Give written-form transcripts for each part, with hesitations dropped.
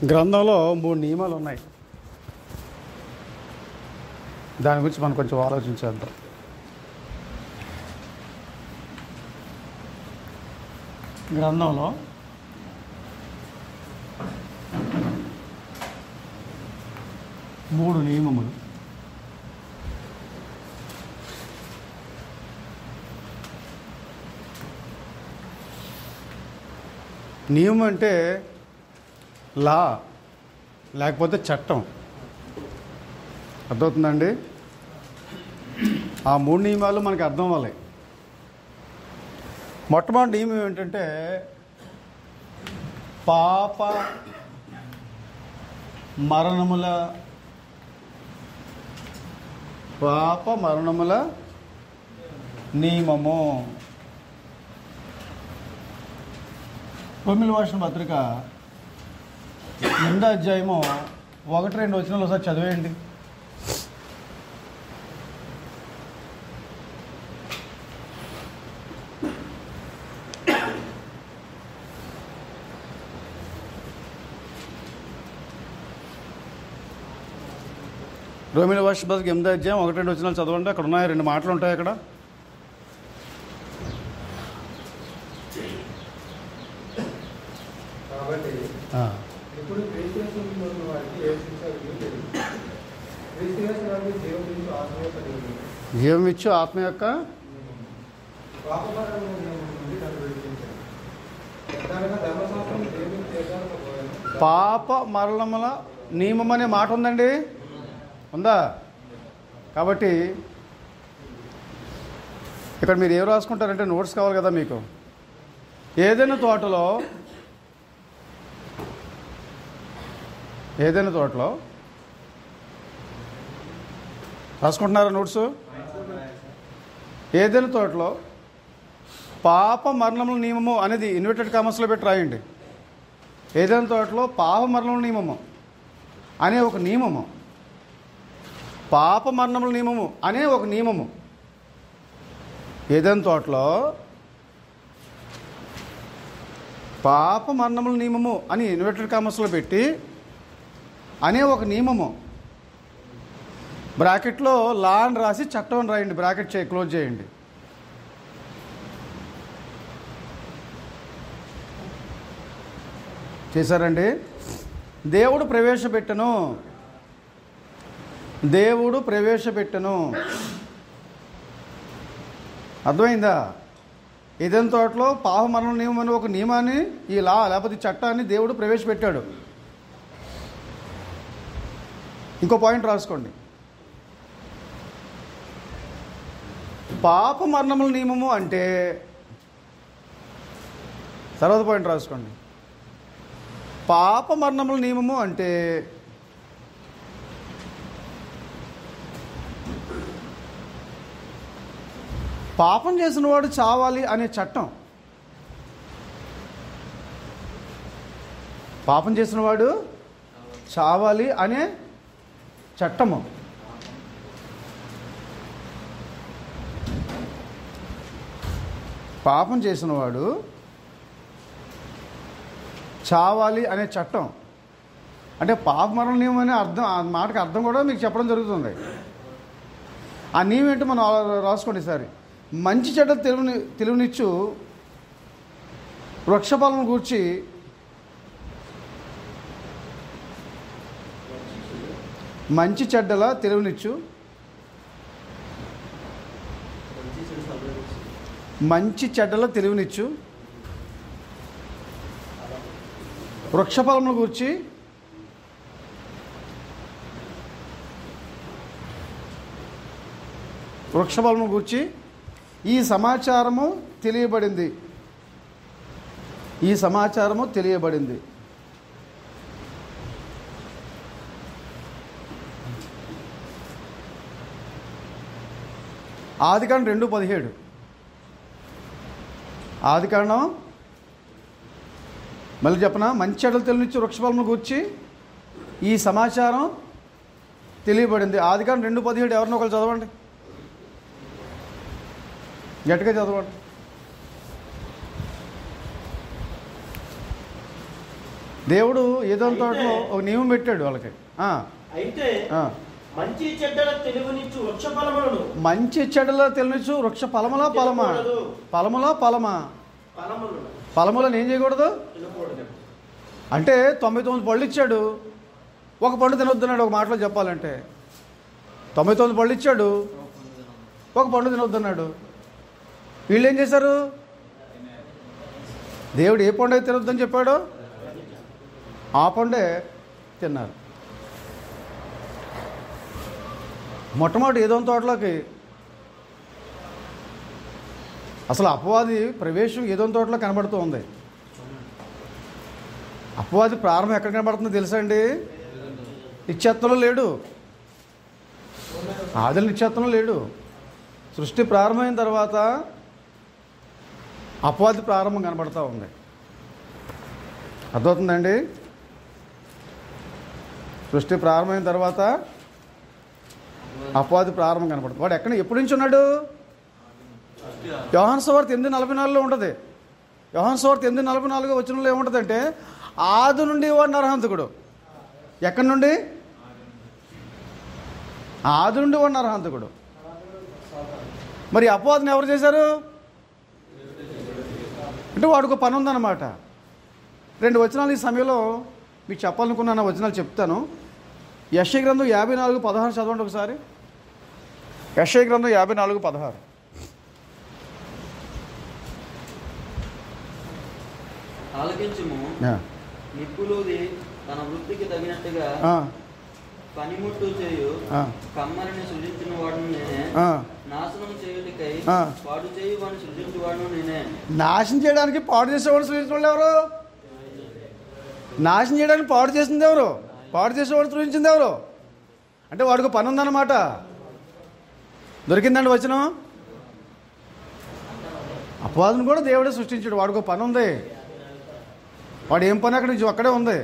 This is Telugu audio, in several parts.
గ్రంథంలో 3 నియమాలు ఉన్నాయి. దాని గురించి మనం కొంచెం ఆలోచించేద్దాం. గ్రంథంలో మూడు నియమములు. నియమం అంటే లా, లేకపోతే చట్టం. అర్థమవుతుందండి? ఆ 3 నియమాలు మనకి అర్థం అవ్వాలి. మొట్టమొదటి నియమం ఏంటంటే పాప మరణముల నియమము. రోమీయుల రాసిన పత్రిక 8వ అధ్యాయము 1-2 వచనాలు ఒకసారి చదివేయండి. రోమీయుల రాసిన పత్రిక 8వ అధ్యాయం 1-2 వచనాలు చదవండి. అక్కడ ఉన్నాయి 2 మాటలు ఉంటాయి అక్కడ. జీవమిచ్చు ఆత్మ యొక్క పాప మరణముల నియమం అనే మాట ఉందండి, ఉందా? కాబట్టి ఇక్కడ మీరు ఏం రాసుకుంటారంటే నోట్స్ కావాలి కదా మీకు. ఏదైనా తోటలో రాసుకుంటున్నారా నోట్స్? ఏదైనా తోటలో పాప మరణముల నియమము అనేది ఇన్వర్టెడ్ కామర్స్లో పెట్టి రాయండి. ఏదైనా తోటలో పాప మరణముల నియమము అనే ఒక నియమము, పాప మరణముల నియమము అనే ఒక నియమము. ఏదైనా తోటలో పాప మరణముల నియమము అని ఇన్వర్టెడ్ కామర్స్లో పెట్టి అనే ఒక నియమము, బ్రాకెట్లో లా అని రాసి చట్టం అని రాయండి. బ్రాకెట్ క్లోజ్ చేయండి. చేశారండి? దేవుడు ప్రవేశపెట్టను. అర్థమైందా? ఏదైనా తోటలో పాప మరణ నియమం అని ఒక నియమాన్ని, ఈ లా లేకపోతే చట్టాన్ని దేవుడు ప్రవేశపెట్టాడు. ఇంకో పాయింట్ రాసుకోండి. పాప మరణముల నియమము అంటే, తర్వాత పాయింట్ రాసుకోండి. పాప మరణముల నియమము అంటే పాపం చేసిన వాడు చావాలి అనే చట్టం. పాపం చేసిన వాడు చావాలి అనే చట్టము. పాపం చేసినవాడు చావాలి అనే చట్టం అంటే పాప మరణ నియమం అనే అర్థం. ఆ మాటకి అర్థం కూడా మీకు చెప్పడం జరుగుతుంది. ఆ నియమం ఏంటో మనం రాసుకోండి ఈసారి. మంచి చెడ్డ తెలివినిచ్చు వృక్షఫలం గూర్చి మంచి చెడ్డల తెలివినిచ్చు వృక్షఫలముల గూర్చి ఈ సమాచారము తెలియబడింది. ఆదికాండం 2:17. ఆదికాండం మళ్ళీ చెప్పనా? మంచి చెడ్డలు తెలియనిచ్చు వృక్షఫలముల గూర్చి ఈ సమాచారం తెలియబడింది. ఆదికాండం 2:17 ఎవరినో ఒకరు చదవండి, గట్టిగా చదవండి. దేవుడు ఏదో తోటలో ఒక నియమం పెట్టాడు వాళ్ళకి. అయితే మంచి చెడ్డల తెలివినిచ్చు వృక్ష ఫలములను, మంచి చెడ్డలో తెలియచ్చు వృక్ష ఫలములో ఫలమా, ఫలములో ఫలమా, ఫలములను ఏం చేయకూడదు అంటే 99 పళ్ళు ఇచ్చాడు, ఒక పండు తినొద్దన్నాడు. ఒక మాటలో చెప్పాలంటే 99 పళ్ళు ఇచ్చాడు, ఒక పండు తినొద్దన్నాడు. వీళ్ళు ఏం చేశారు? దేవుడు ఏ పండు అయితే తినొద్దని చెప్పాడో ఆ పండే తిన్నారు. మొట్టమొదటి ఏదో తోటలోకి అసలు అపవాది ప్రవేశం ఏదో తోటలో కనబడుతూ ఉంది. అపవాది ప్రారంభం ఎక్కడ కనబడుతుందో తెలుసా అండి? నిత్యత్వంలో లేడు, ఆదిలో నిత్యత్వంలో లేడు. సృష్టి ప్రారంభమైన తర్వాత అపవాది ప్రారంభం కనబడుతూ ఉంది. అర్థమవుతుందండి? సృష్టి ప్రారంభమైన తర్వాత అపవాది ప్రారంభం కనబడుతుంది. వాడు ఎప్పటి నుంచి ఉన్నాడు? యోహాను సువార్త 8:44లో ఉంటుంది. యోహాను సువార్త 8:44 వచనంలో ఏముంటుందంటే, ఆది నుండి వాడు నరహంతకుడు. ఎక్కడి నుండి? ఆది నుండి వాడు నరహంతకుడు. మరి అపవాదిని ఎవరు చేశారు అంటే వాడికి పని ఉందన్నమాట. 2 వచనాలు ఈ సమయంలో మీకు చెప్పాలనుకున్నాను, వచనాలు చెప్తాను. యెషయా గ్రంథం 54:16 చదవండి ఒకసారి. యెషయా గ్రంథం 54:16. ఆలకించుము, నిప్పులుది తన వృత్తికి తగినట్టుగా పనిముట్టు చేయు కమ్మరిని సృజించిన వాడును నేనే, నాశనం చేయుటకై పాడు చేయు వాడిని సృజించు వాడును నేనే. నాశనం చేయడానికి పాడు చేసేవాడు సృజించిన వాళ్ళు ఎవరు? నాశనం చేయడానికి పాడు చేసింది ఎవరు? పాడు చేసేవాడు సృజించింది ఎవరు? అంటే వాడికి పని ఉందన్నమాట. దొరికిందండి వచనం. అపవాదుని కూడా దేవుడే సృష్టించాడు, వాడికి పని ఉంది. వాడు ఏం పని అక్కడ నుంచి అక్కడే ఉంది.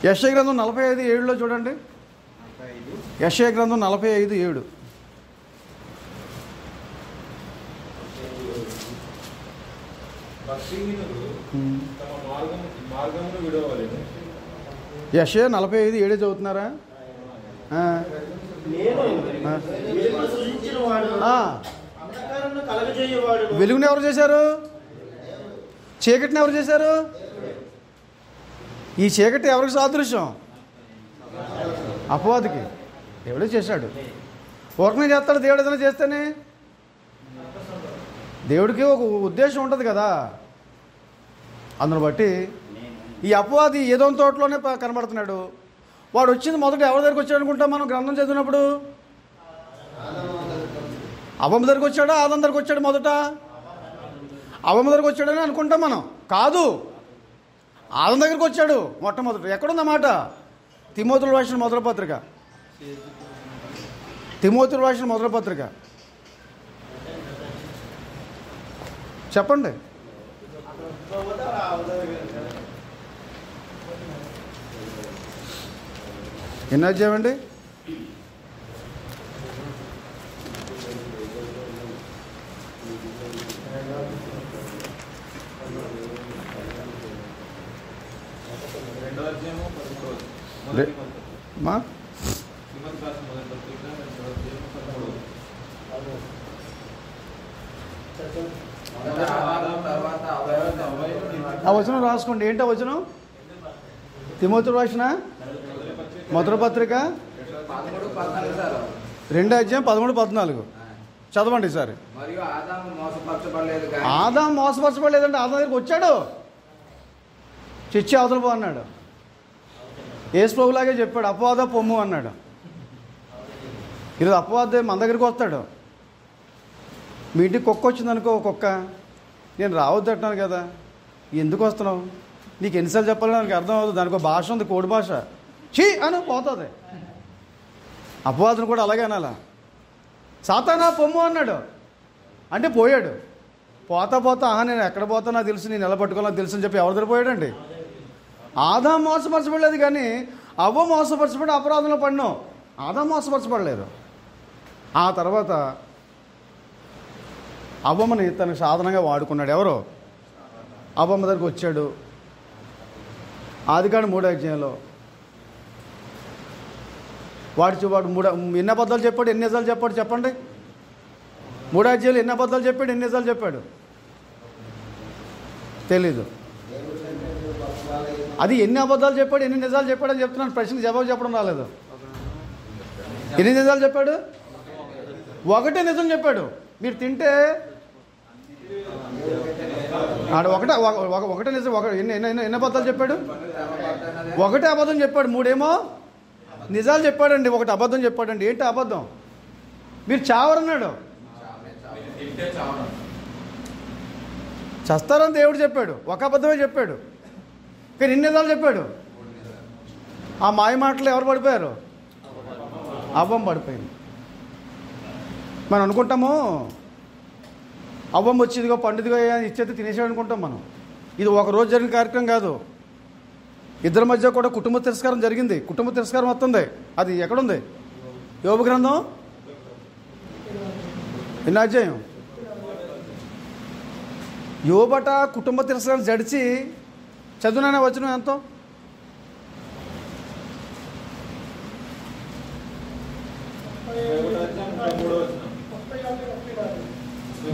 యెషయా గ్రంథం 45:7లో చూడండి. యెషయా గ్రంథం 45:7. యెషయా 45:7 చదువుతున్నారా? వెలుగుని ఎవరు చేశారు? చీకటిని ఎవరు చేశారు? ఈ చీకటి ఎవరికి సాదృశ్యం? అపవాదికి. దేవుడే చేశాడు. ఊరకనే చేస్తాడు దేవుడు. ఏదైనా చేస్తేనే దేవుడికి ఒక ఉద్దేశం ఉంటుంది కదా. అందును బట్టి ఈ అపవాది ఏదో తోటలోనే కనబడుతున్నాడు. వాడు వచ్చింది మొదట ఎవరి దగ్గరికి వచ్చాడు అనుకుంటాం మనం గ్రంథం చదివినప్పుడు? అవ్వమ్మ దగ్గరికి వచ్చాడా, ఆదం దగ్గరికి వచ్చాడు? మొదట అవ్వమ్మ దగ్గరికి వచ్చాడని అనుకుంటాం మనం. కాదు, ఆదం దగ్గరికి వచ్చాడు మొట్టమొదట. ఎక్కడుందన్నమాట? తిమోతికి రాసిన మొదటి పత్రిక. తిమోతికి రాసిన మొదటి పత్రిక చెప్పండి. ఎన్ని అధ్యాయం అండి? మా ఆ వచనం రాసుకోండి. ఏంటో వచనం? తిమోతికి రాసిన మొదటి పత్రిక 2 అధ్యాయం 13-14 చదవండి సార్. ఆదాం మోసపరచబడలేదంటే ఆదాం దగ్గరికి వచ్చాడు, చిచ్చి అవతల పో అన్నాడు. యేసు ప్రభులాగే చెప్పాడు, అపవాద పొమ్ము అన్నాడు. ఈరోజు అపవాదే మన దగ్గరికి వస్తాడు. మీ ఇంటికి కుక్క వచ్చిందనుకో, కుక్క, నేను రావద్దు అంటున్నాను కదా, ఎందుకు వస్తున్నావు? నీకు ఎన్నిసార్లు చెప్పాలని నాకు అర్థం అవుతుంది. దానికి ఒక భాష ఉంది, కోడి భాష. చీ అని పోతుంది. అపవాదును కూడా అలాగే అనాలా. సాతానా పొమ్ము అన్నాడు అంటే పోయాడు. పోతా నేను ఎక్కడ పోతా నాకు తెలుసు, నేను ఎలా పట్టుకోవాలో తెలుసు అని చెప్పి ఎవరి దగ్గర పోయాడండి? ఆదాం మోసపరచబడలేదు, కానీ అవ్వ మోసపరచబడి అపరాధంలో పడినావు. ఆదాం మోసపరచబడలేదు. ఆ తర్వాత అవ్వమ్మని తనకు సాధనంగా వాడుకున్నాడు. ఎవరో అవ్వమ్మ దగ్గరికి వచ్చాడు. ఆదికాండం 3వ అధ్యాయంలో వాడు ఎన్ని అబద్ధాలు చెప్పాడు, ఎన్ని నిజాలు చెప్పాడు చెప్పండి. 3వ అధ్యాయంలో ఎన్ని అబద్ధాలు చెప్పాడు, ఎన్ని నిజాలు చెప్పాడు తెలీదు. అది ఎన్ని అబద్ధాలు చెప్పాడు, ఎన్ని నిజాలు చెప్పాడు అని చెప్తున్నాను. ప్రశ్నకు జవాబు చెప్పడం రాలేదు. ఎన్ని నిజాలు చెప్పాడు? ఒకటే నిజం చెప్పాడు. మీరు తింటే ఒకటే నిజం. ఎన్ని అబద్ధాలు చెప్పాడు? ఒకటే అబద్ధం చెప్పాడు. 3 నిజాలు చెప్పాడండి, ఒకటి అబద్ధం చెప్పాడండి. ఏంటి అబద్ధం? మీరు చావరన్నాడు. చస్తారని దేవుడు చెప్పాడు, ఒక అబద్ధమే చెప్పాడు. కానీ ఎన్ని నిజాలు చెప్పాడు? ఆ మాయ మాటలు ఎవరు పడిపోయారు? అవ్వం పడిపోయింది. మనం అనుకుంటాము అవ్వం వచ్చి ఇదిగో పండుదిగో ఇచ్చేది తినేసాడు అనుకుంటాం మనం. ఇది ఒక రోజు జరిగిన కార్యక్రమం కాదు. ఇద్దరి మధ్య కూడా కుటుంబ తిరస్కారం జరిగింది. కుటుంబ తిరస్కారం వస్తుంది. అది ఎక్కడుంది? యోబు గ్రంథం 8వ అధ్యాయం. యోబట కుటుంబ తిరస్కారం జడిచి చదువుననే వచనం ఎంతో?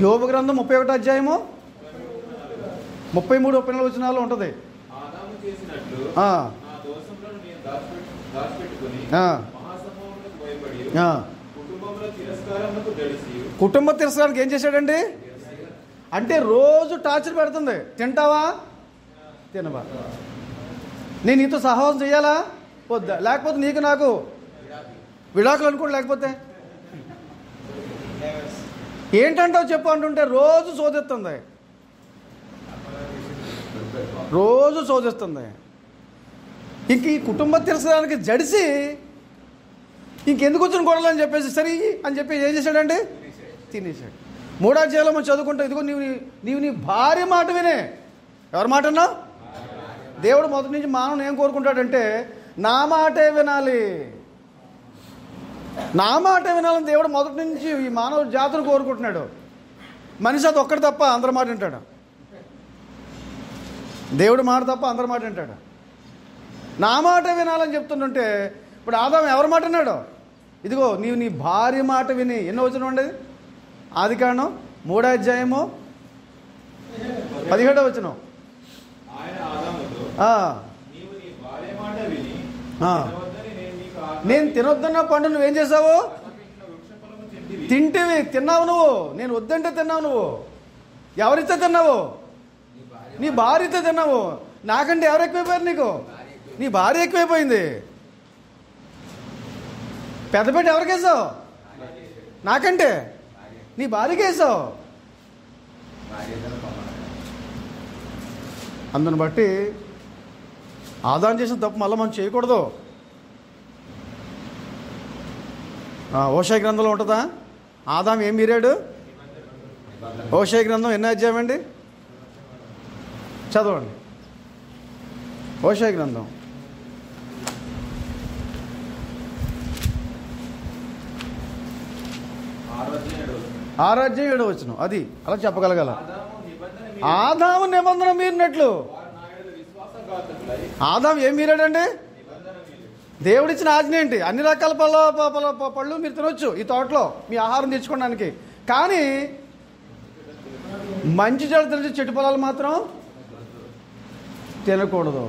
యోబు గ్రంథం 31వ అధ్యాయము 33-34 వచనాలు ఉంటుంది. కుటుంబ తిరస్కారానికి ఏం చేశాడండి? అంటే రోజు టార్చర్ పెడుతుంది. తింటావా? తినవా? నేను నీతో సహవాసం చేయాలా? వద్దా? లేకపోతే నీకు నాకు విడాకులు అనుకోండి. లేకపోతే ఏంటంటావు చెప్పు అంటుంటే రోజు శోధిస్తుంది. రోజు శోధిస్తుంది. ఇంక ఈ కుటుంబ తిరస్కారానికి జడిసి ఇంకెందుకు వచ్చిన గొడవలు అని చెప్పేసి సరే అని చెప్పి ఏం చేశాడండి? తినేశాడు. 3వ అధ్యాయంలో మనం చదువుకుంటాం. ఇదిగో నీవు నీ భార్య మాట వినే. ఎవరి మాట అన్నా? దేవుడు మొదటి నుంచి మానవుని ఏం కోరుకుంటాడంటే నా మాటే వినాలి, నా మాటే వినాలని దేవుడు మొదటి నుంచి ఈ మానవ జాతిని కోరుకుంటున్నాడు. మనిషి అది ఒక్కటి తప్ప అందరి మాట వింటాడు. దేవుడు మాట తప్ప అందరి మాట వింటాడు. నా మాట వినాలని చెప్తుంటే ఇప్పుడు ఆదాము ఎవరి మాట విన్నాడు? ఇదిగో నీవు నీ భార్య మాట విని. ఎన్నో వచనం ఉండేది? ఆదికాండం 3వ అధ్యాయము 17వ వచనం. నేను తినొద్దన్న పండు నువ్వేం చేసావు? తింటివి, తిన్నావు నువ్వు. నేను వద్దంటే తిన్నావు నువ్వు. ఎవరిస్తే తిన్నావు? నీ భార్యతో తిన్నావు. నాకంటే ఎవరు ఎక్కువైపోయారు నీకు? నీ భార్య ఎక్కువైపోయింది. పెద్దపేట ఎవరికేసావు? నాకంటే నీ భార్యకి వేసావు. అందుని బట్టి ఆదాం చేసిన తప్పు మళ్ళీ మనం చేయకూడదు. ఓషయ గ్రంథంలో ఉంటుందా? ఆదాం ఏం మీరాడు? ఓషయ గ్రంథం ఎన్నో అధ్యాయం అండి? చదవండి. ఓషయ గ్రంథం 6వ అధ్యాయం 7వ వచనం. అది అలా చెప్పగలగాల. ఆదాము నిబంధన మీరినట్లు. ఆదాం ఏం మీరాడండి? దేవుడిచ్చిన ఆజ్ఞ ఏంటి? అన్ని రకాల పళ్ళు మీరు తినొచ్చు ఈ తోటలో మీ ఆహారం తెచ్చుకోవడానికి. కానీ మంచి చెడు తెలిసి చెట్టు పొలాలు మాత్రం తినకూడదు.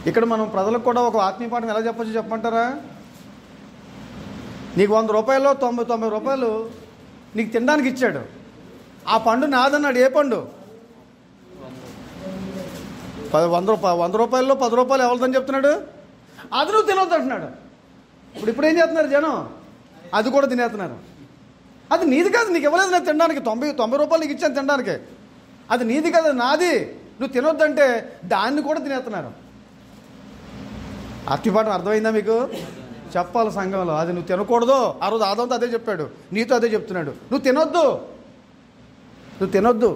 ఇక్కడ మనం ప్రజలకు కూడా ఒక ఆత్మీయ పాఠం ఎలా చెప్పచ్చు చెప్పమంటారా? నీకు 100 రూపాయలు 90 రూపాయలు నీకు తినడానికి ఇచ్చాడు. ఆ పండు నాదన్నాడు. ఏ పండు? 100 రూపాయల్లో 10 రూపాయలు ఎవరిదని చెప్తున్నాడు? అది నువ్వు తినొద్దు అంటున్నాడు. ఇప్పుడు ఏం చేస్తున్నారు జనం? అది కూడా తినేస్తున్నారు. అది నీది కాదు, నీకు ఇవ్వలేదు నేను తినడానికి. 90 రూపాయలు నీకు ఇచ్చాను తినడానికి. అది నీది కాదు, నాది. నువ్వు తినొద్దంటే దాన్ని కూడా తినేస్తున్నారు. అట్టిపాఠం అర్థమైందా మీకు? చెప్పాలి సంఘంలో. అది నువ్వు తినకూడదు. ఆ రోజు ఆదాంతో అదే చెప్పాడు, నీతో అదే చెప్తున్నాడు. నువ్వు తినొద్దు.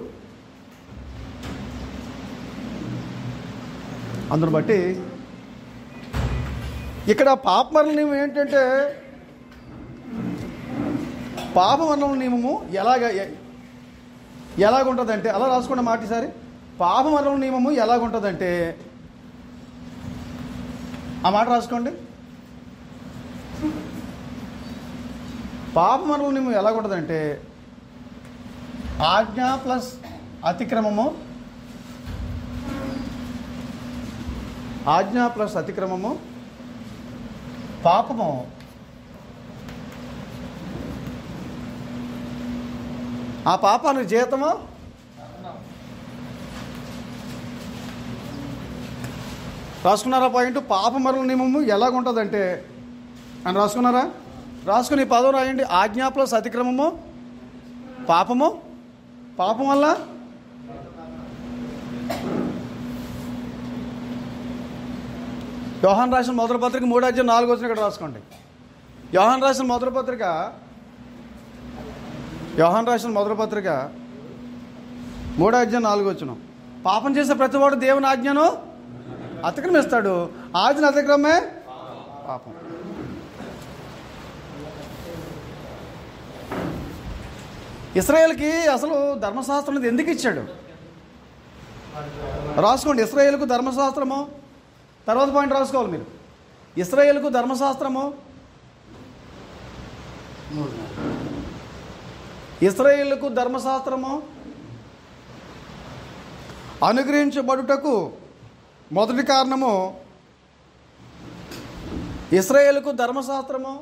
అందును బట్టి ఇక్కడ పాపమరణ నియమం ఏంటంటే, పాపమరణ నియమము ఎలాగుంటుందంటే, అలా రాసుకున్న మాట ఈసారి. పాపమరణ నియమము ఎలాగుంటుందంటే ఆ మాట రాసుకోండి. పాప మరణం నియమం ఎలాగుంటుందంటే ఆజ్ఞ ప్లస్ అతిక్రమము, ఆజ్ఞ ప్లస్ అతిక్రమము, పాపము ఆ పాపానికి జీతము రాసుకున్నారా పాయింట్? పాప మరణం నియమము ఎలాగుంటుందంటే అని రాసుకున్నారా? రాసుకుని ఈ పదం రాయండి. ఆజ్ఞ ప్లస్ అతిక్రమము పాపము, పాపం వల్ల యోహాను రాసిన మొదటి పత్రిక 3:4 ఇక్కడ రాసుకోండి. యోహాను రాసిన మొదటి పత్రిక 3:4 పాపం చేసే ప్రతివాడు దేవుని ఆజ్ఞను అతిక్రమిస్తాడు. ఆజ్ఞను అతిక్రమే పాపం. ఇశ్రాయేలుకి అసలు ధర్మశాస్త్రం అనేది ఎందుకు ఇచ్చాడు రాసుకోండి. ఇశ్రాయేలుకు ధర్మశాస్త్రము, తర్వాత పాయింట్ రాసుకోవాలి మీరు. ఇశ్రాయేలుకు ధర్మశాస్త్రము, ఇశ్రాయేలుకు ధర్మశాస్త్రము అనుగ్రహించబడుటకు మొదటి కారణము, ఇశ్రాయేలుకు ధర్మశాస్త్రము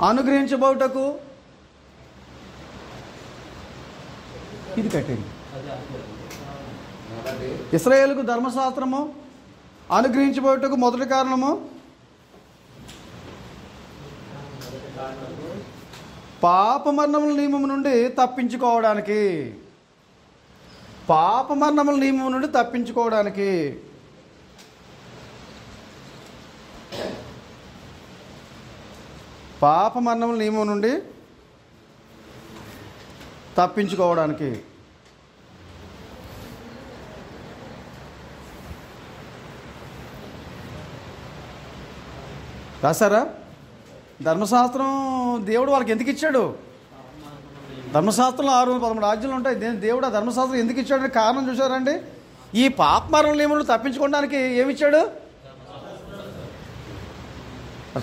అనుగ్రహించబడుటకు ఇది కట్టండి. ఇశ్రాయేలుకు ధర్మశాస్త్రము అనుగ్రహించబడుటకు మొదటి కారణము పాప మరణముల నియమము నుండి తప్పించుకోవడానికి, పాప మరణముల నియమము నుండి తప్పించుకోవడానికి. పాప మరణముల నియమం నుండి తప్పించుకోవడానికి. రాశారా? ధర్మశాస్త్రం దేవుడు వాళ్ళకి ఎందుకు ఇచ్చాడు? ధర్మశాస్త్రంలో 613 ఆజ్ఞలు ఉంటాయి. దేవుడు ఆ ధర్మశాస్త్రం ఎందుకు ఇచ్చాడని కారణం చూసారండి. ఈ పాప మరణ నియమం తప్పించుకోవడానికి ఏమిచ్చాడు?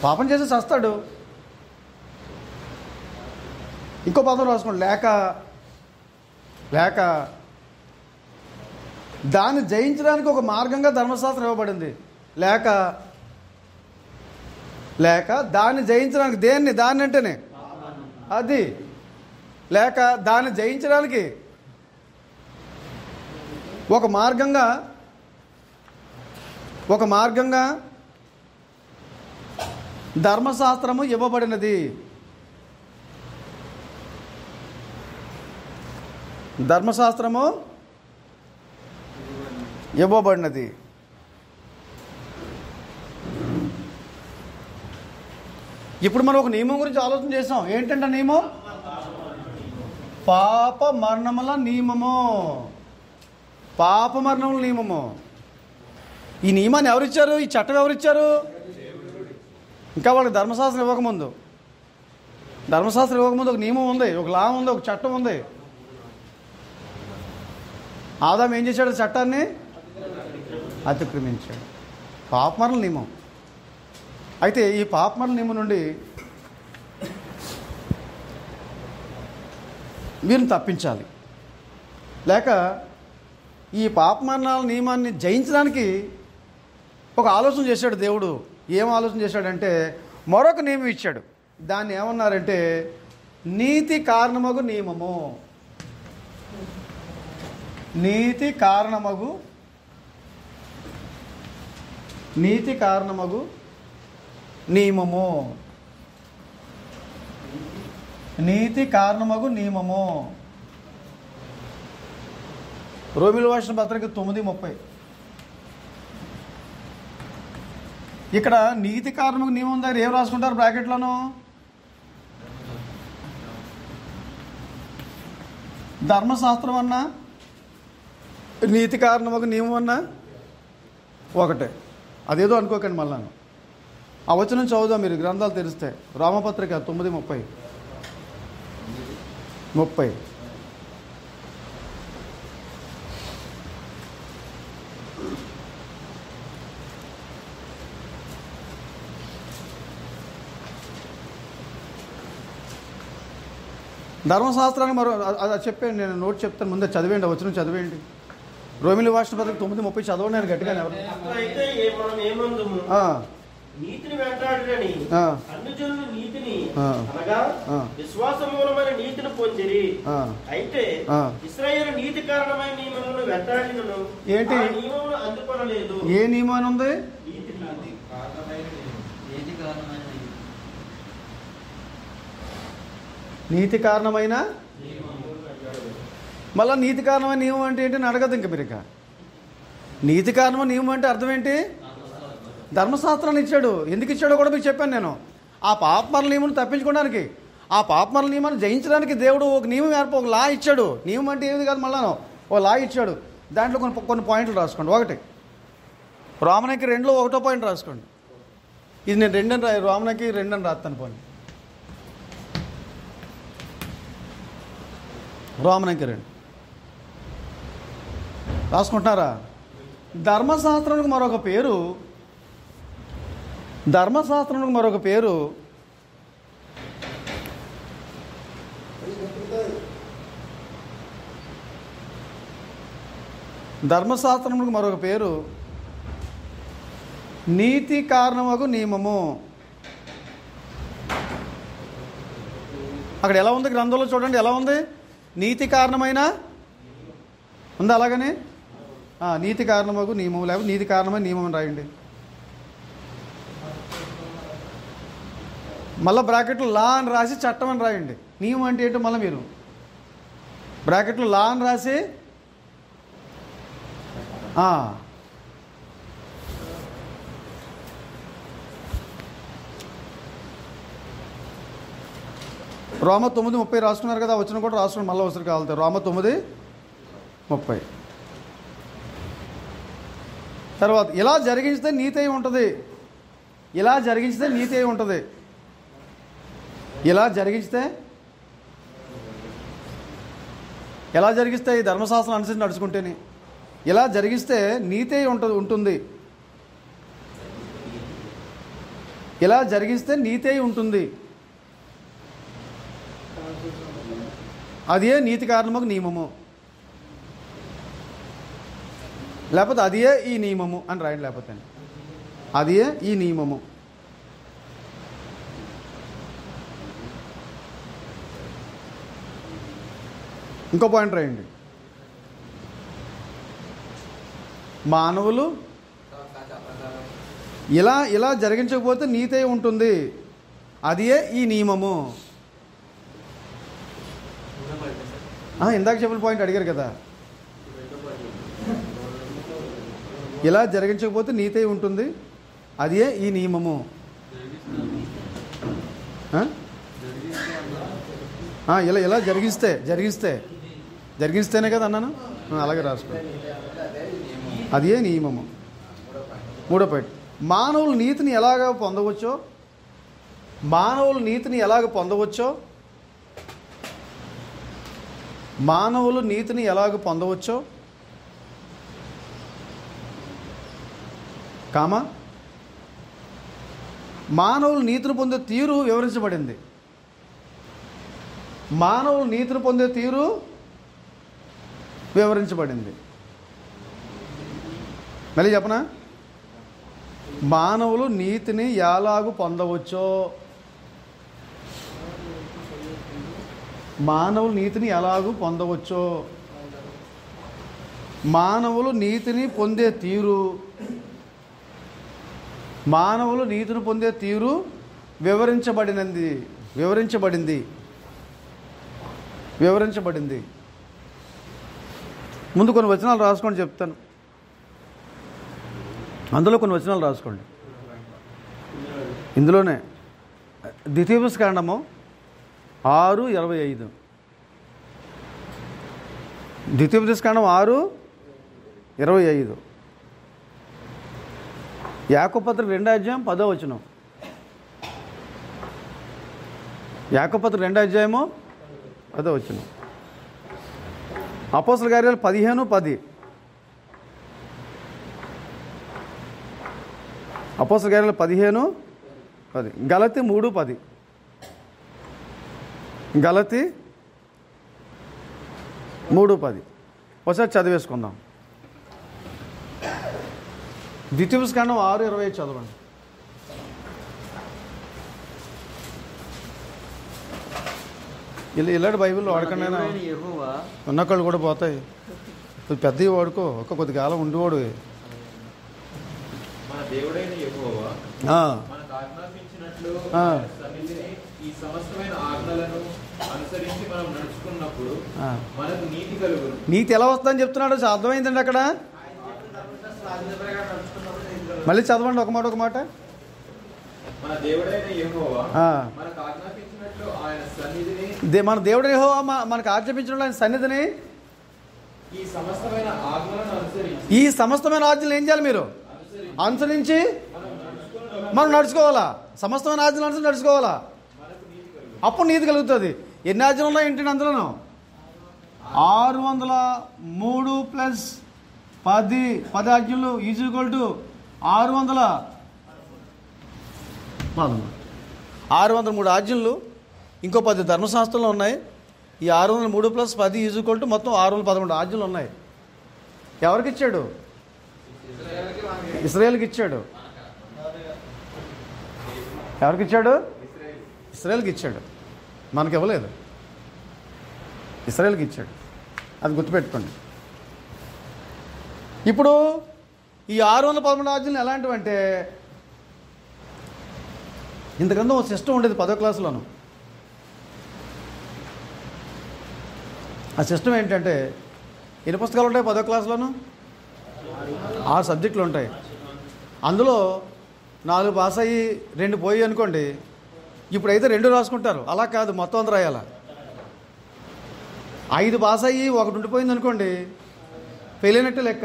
పాపం చేసి చస్తాడు. ఇంకో పదం రాసుకోండి. లేక దాన్ని జయించడానికి ఒక మార్గంగా ధర్మశాస్త్రం ఇవ్వబడింది. లేక దాన్ని జయించడానికి, దాన్ని అంటేనే అది, లేక దాన్ని జయించడానికి ఒక మార్గంగా ధర్మశాస్త్రము ఇవ్వబడినది. ధర్మశాస్త్రము ఇవ్వబడినది. ఇప్పుడు మనం ఒక నియమం గురించి ఆలోచన చేసాం. ఏంటంటే నియమం? పాప మరణముల నియమము. పాప మరణముల నియమము. ఈ నియమాన్ని ఎవరిచ్చారు? ఈ చట్టం ఎవరిచ్చారు? ఇంకా వాళ్ళకి ధర్మశాస్త్రం ఇవ్వకముందు ఒక నియమం ఉంది, ఒక లా ఉంది, ఒక చట్టం ఉంది. ఆదాము ఏం చేశాడు? చట్టాన్ని అతిక్రమించాడు. పాపమరణ నియమం. అయితే ఈ పాపమరణ నియమం నుండి వీరిని తప్పించాలి. లేక ఈ పాపమరణాల నియమాన్ని జయించడానికి ఒక ఆలోచన చేశాడు దేవుడు. ఏం ఆలోచన చేశాడంటే మరొక నియమం ఇచ్చాడు. దాన్ని ఏమన్నారంటే నీతి కారణమగు నియమము. నీతి కారణమగు నియమము. నీతి కారణమగు నియమము. రోమిల రాసిన పత్రిక 9:30. ఇక్కడ నీతి కారణమగు నియమం దగ్గర ఏం రాసుకుంటారు బ్రాకెట్లను? ధర్మశాస్త్రం అన్నా నీతి కారణమగు నియమం అన్నా ఒకటే. అదేదో అనుకోకండి. మళ్ళా ఆ వచనం చదువుదాం మీరు, గ్రంథాలు తెరిస్తే. రామపత్రిక 9:30. ధర్మశాస్త్రాన్ని అది చెప్పండి, నేను నోట్ చెప్తాను, ముందే చదివేయండి, వచ్చిన చదివేయండి. రోమిలి వార్షిక పత్రిక 9:30 చదవండి. నేను గట్టిగా ఎవరు అయితే మనం ఏమందుము, నీతిని వెంటాడని అన్యజనులు నీతిని అనగా విశ్వాస మూలమైన నీతిని పొందిరి. అయితే ఇశ్రాయేలు నీతి కారణమైన నియమములను వెంటాడినను ఏంటి నియమములు అందుకొనలేదు. ఏ నియమం ఉంది? నీతి కారణమైన మళ్ళీ నీతి కారణమైన నియమం అంటే ఏంటి అని అడగదు ఇంక మీరు. ఇక నీతి కారణమైన నియమం అంటే అర్థం ఏంటి? ధర్మశాస్త్రాన్ని ఇచ్చాడు. ఎందుకు ఇచ్చాడో కూడా మీకు చెప్పాను నేను. ఆ పాపమరణ నియమం తప్పించుకోవడానికి, ఆ పాపమరణ నియమాన్ని జయించడానికి దేవుడు ఒక నియమం ఒక లా ఇచ్చాడు. నియమం అంటే ఏది కాదు, మళ్ళా ఓ లా ఇచ్చాడు. దాంట్లో కొన్ని పాయింట్లు రాసుకోండి. ఒకటి రోమనకి 2లో 1వ పాయింట్ రాసుకోండి. ఇది నేను 2 అని రోమనకి 2 అని రాస్తాను. పోనీ రోమనకి 2 రాసుకుంటున్నారా? ధర్మశాస్త్రానికి మరొక పేరు, ధర్మశాస్త్రానికి మరొక పేరు ధర్మశాస్త్రములకు మరొక పేరు నీతి కారణమగు నియమము. అక్కడ ఎలా ఉంది గ్రంథంలో చూడండి, ఎలా ఉంది? నీతి కారణమైన ఉందా? అలాగనే నీతి కారణమగు నియమం, లేకపోతే నీతి కారణమైన నియమం అని రాయండి. మళ్ళీ బ్రాకెట్లో లా అని రాసి చట్టం అని రాయండి. నియమం అంటే ఏంటో మళ్ళీ మీరు బ్రాకెట్లో లా అని రాసి రోమ 9:30 రాసుకున్నారు కదా, వచ్చిన కూడా రాసుకుని మళ్ళీ అవసరం కావాలి. రోమ 9:30 తర్వాత ఇలా జరిగించితే నీతి అయి ఉంటుంది, ఇలా జరిగించితే నీతి అయి ఉంటుంది, ఇలా జరిగిస్తే, ఎలా జరిగిస్తే ఈ ధర్మశాస్త్రం అనుసరించి నడుచుకుంటేనే ఇలా జరిగిస్తే నీతి అయి ఉంటుంది, ఇలా జరిగిస్తే నీతి అయి ఉంటుంది. అదే నీతి కారణమకు నియమము, లేకపోతే అదే ఈ నియమము అని రాయండి. లేకపోతే అదే ఈ నియమము. ఇంకో పాయింట్ రాయండి. మానవులు ఇలా జరిగించకపోతే నీతి అయి ఉంటుంది, అదే ఈ నియమము. ఇందాక చెప్పిన పాయింట్ అడిగారు కదా, ఇలా జరిగించకపోతే నీతి అయి ఉంటుంది, అదే ఈ నియమము. ఇలా జరిగిస్తేనే కదా అన్నాను, అలాగే రాసుకో. అదే నియమము. 3వ పాయింట్, మానవులు నీతిని ఎలాగ పొందవచ్చో, మానవులు నీతిని ఎలాగ పొందవచ్చో, మానవులు నీతిని ఎలాగ పొందవచ్చో మానవులు నీతిని పొందే తీరు వివరించబడింది. మానవులు నీతిని పొందే తీరు వివరించబడింది. మళ్ళీ చెప్పనా? మానవులు నీతిని ఎలాగ పొందవచ్చో, మానవులు నీతిని ఎలాగూ పొందవచ్చో, మానవులు నీతిని పొందే తీరు, మానవులు నీతిని పొందే తీరు వివరించబడింది. ముందు కొన్ని వచనాలు రాసుకోండి, చెప్తాను. అందులో కొన్ని వచనాలు రాసుకోండి. ఇందులోనే ద్వితీయోపదేశకాండము 6:25. ద్వితీయోపదేశకాండం 6:25. యాకోబు పత్రిక 2వ అధ్యాయం 10వ వచనం. యాకోబు పత్రిక 2వ అధ్యాయము 10వ వచనం. అపోస్తల కార్యాలు 15:10. అపోస్తల కార్యాలు 15:10. గలతీ 3:10. గలతీ 3:10 ఒకసారి చదివేసుకుందాం. ద్వితీయోపదేశకాండం 6:25 చదవండి. ఇలాంటి బైబిల్ వాడకండి, ఉన్నకాళ్ళు కూడా పోతాయి. పెద్దవి వాడుకో, కొద్ది కాలం ఉండేవాడు. మన దేవుడైన యెహోవా మనకు ఆజ్ఞాపించినట్లు సన్నిధిని ఈ సమస్తమైన ఆజ్ఞలను అనుసరించి మనం నడుచుకున్నప్పుడు మనకు నీతి కలుగును. నీతి ఎలా వస్తుందని చెప్తున్నాడు, అర్థమైందండి అక్కడ. మళ్ళీ చదవండి ఒక మాట. మన దేవుడైన యెహోవా మనకు ఆజ్ఞాపించినట్లు ఆయన సన్నిధిని, మన దేవుడైన యెహోవా మనకు ఆజ్ఞాపించినట్లు ఆయన సన్నిధిని ఈ సమస్తమైన ఆజ్ఞలను అనుసరించి, ఈ సమస్తమైన ఆజ్ఞలు ఏం చేయాలి మీరు అనుసరించి మనం నడుచుకోవాలా. సమస్తమైన ఆజ్ఞలు అనుసరించి నడుచుకోవాలా, అప్పుడు నీతి కలుగుతుంది. ఎన్ని ఆజ్ఞలు ఉన్నాయి ఏంటంటే అందులో 603 ప్లస్ 10 ఆజ్ఞలు = 603 ఆజ్ఞలు. ఇంకో 10 ధర్మశాస్త్రంలో ఉన్నాయి. ఈ 603 + 10 = మొత్తం 611 ఆజ్ఞలు ఉన్నాయి. ఎవరికి ఇచ్చాడు? ఇశ్రాయేలుకి ఇచ్చాడు. ఎవరికి ఇచ్చాడు? ఇశ్రాయేలుకి ఇచ్చాడు. మనకి ఇవ్వలేదు, ఇశ్రాయేలుకి ఇచ్చాడు. అది గుర్తుపెట్టుకోండి. ఇప్పుడు ఈ 611 ఆజ్ఞలు ఎలాంటివంటే, ఇంతకన్నా ఒక సిస్టమ్ ఉండేది 10వ క్లాసులోను. ఆ సిస్టమ్ ఏంటంటే, ఎన్ని పుస్తకాలు ఉంటాయి 10వ క్లాసులోను? 6 సబ్జెక్టులు ఉంటాయి. అందులో 4 పాస్ అయ్యి 2 పోయి అనుకోండి, ఇప్పుడైతే 2 రాసుకుంటారు. అలా కాదు, మొత్తం అంతా రాయాల. 5 పాస్ అయ్యి 1 ఉండిపోయింది అనుకోండి, ఫెయిల్ అయినట్టే లెక్క.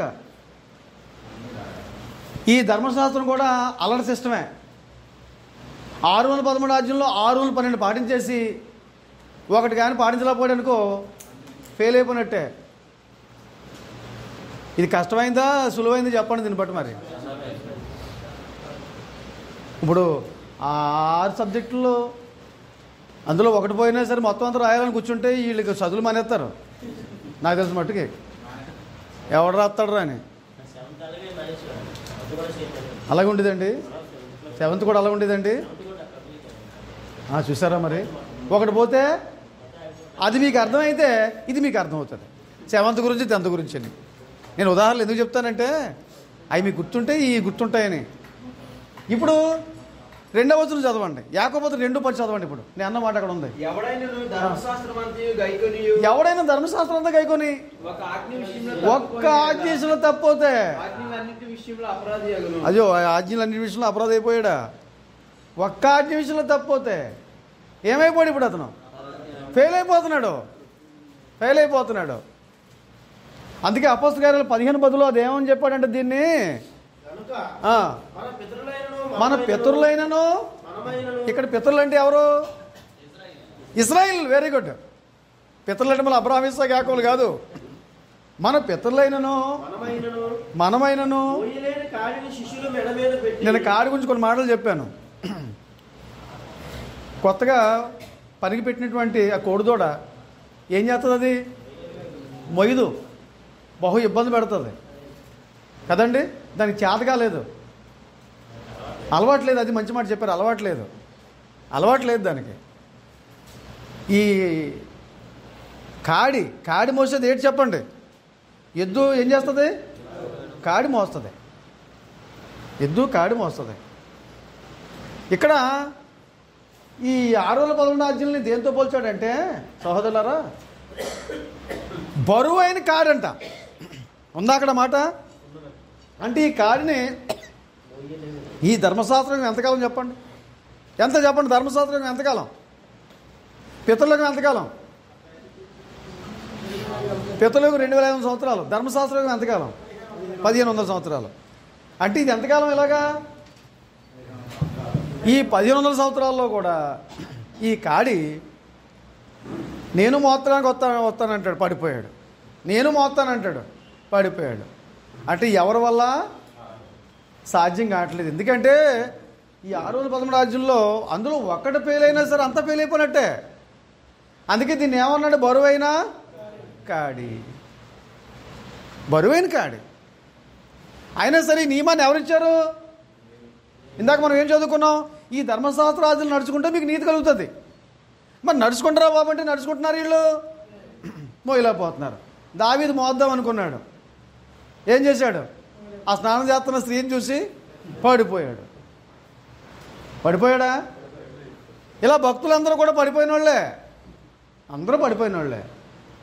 ఈ ధర్మశాస్త్రం కూడా అలర్ట్ సిస్టమే. 613 ఆజ్ఞల్లో 612 పాటించేసి 1 కానీ పాటించలేకపోయాడు అనుకో, ఫెయిల్ అయిపోయినట్టే. ఇది కష్టమైందా సులువైంది చెప్పండి దీన్ని బట్టి. మరి ఇప్పుడు 6 సబ్జెక్టుల్లో అందులో 1 పోయినా సరే మొత్తం అంతా రాయాలని కూర్చుంటే వీళ్ళకి చదువులు మానేస్తారు. నాకు తెలిసిన మట్టుకి ఎవడు రాస్తాడు రా అని. అలాగే ఉండేదండి. 7th కూడా అలా ఉండేదండి. చూసారా మరి, 1 పోతే అది మీకు అర్థమైతే ఇది మీకు అర్థమవుతుంది. 7th గురించి 10th గురించి అని నేను ఉదాహరణలు ఎందుకు చెప్తానంటే, అవి మీకు గుర్తుంటే ఈ గుర్తుంటాయని. ఇప్పుడు 2వ వచనం చదవండి. యాకోబు 2:10 చదవండి. ఇప్పుడు నేను అన్న మాట అక్కడ ఉంది. ఎవడైనా ధర్మశాస్త్రం అంతా గైకొని ఒక్క ఆజ్ఞ విషయంలో తప్పిపోతే, అయ్యో ఆజ్ఞలన్నిటి విషయంలో అపరాధి అయిపోయాడా? ఒక్క ఆజ్ఞ విషయంలో తప్పిపోతే ఏమైపోయాడు? ఇప్పుడు అతను ఫెయిల్ అయిపోతున్నాడు. అందుకే అపోస్తల కార్యాలు 15:10 అదేమని చెప్పాడంటే, దీన్ని మన పితరులైనను, ఇక్కడ పితరులు అంటే ఎవరు? ఇశ్రాయేల్. Very good. పితరులు అంటే మళ్ళీ అబ్రహాము ఇస్సాకు యాకోబులు కాదు. మన పితరులైనను మనమైనను. నేను కాడి గురించి కొన్ని మాటలు చెప్పాను. కొత్తగా పనికి పెట్టినటువంటి ఆ కోడిదోడ ఏం చేస్తుంది? అది మొయ్యదు, బహు ఇబ్బంది పెడుతుంది కదండి. దానికి చేత కాలేదు, అలవాట్లేదు. అది మంచి మాట చెప్పారు, అలవాట్లేదు దానికి. ఈ కాడి మోసేది ఏంటి చెప్పండి? ఎద్దు ఏం చేస్తుంది? కాడి మోస్తుంది. ఇక్కడ ఈ 611 ఆజ్ఞల్ని దేంతో పోల్చాడంటే, సహోదరులారా, బరువు అయిన కాడంట. ఉందా అక్కడ మాట? అంటే ఈ కాడిని, ఈ ధర్మశాస్త్రం ఎంతకాలం చెప్పండి? ధర్మశాస్త్రం ఎంతకాలం? పితరులకు ఎంతకాలం? పితరులకు 2500 సంవత్సరాలు. ధర్మశాస్త్రం ఎంతకాలం? 1500 సంవత్సరాలు. అంటే ఇది ఎంతకాలం ఇలాగా? ఈ 1500 సంవత్సరాల్లో కూడా ఈ కాడి నేను మోత్రానికి వస్తానంటాడు, పడిపోయాడు. పడిపోయాడు. అంటే ఎవరి వల్ల? సాధ్యం కావట్లేదు. ఎందుకంటే ఈ 613 ఆజ్ఞల్లో అందులో ఒక్కటి ఫెయిల్ అయినా సరే అంతా ఫెయిల్ అయిపోయినట్టే. అందుకే దీన్ని ఏమన్నాడు? బరువైన కాడి, బరువైన కాడి. అయినా సరే ఈ నియమాన్ని ఎవరిచ్చారు? ఇందాక మనం ఏం చదువుకున్నాం? ఈ ధర్మశాస్త్రాదులు నడుచుకుంటే మీకు నీతి కలుగుతుంది. మరి నడుచుకుంటారా బాబు అంటే నడుచుకుంటున్నారు వీళ్ళు, మోయలేకపోతున్నారు. దావీదు మోద్దాం అనుకున్నాడు, ఏం చేశాడు? ఆ స్నానం చేస్తున్న స్త్రీని చూసి పడిపోయాడు. పడిపోయాడా? ఇలా భక్తులందరూ కూడా పడిపోయిన వాళ్ళే, అందరూ పడిపోయిన వాళ్ళే.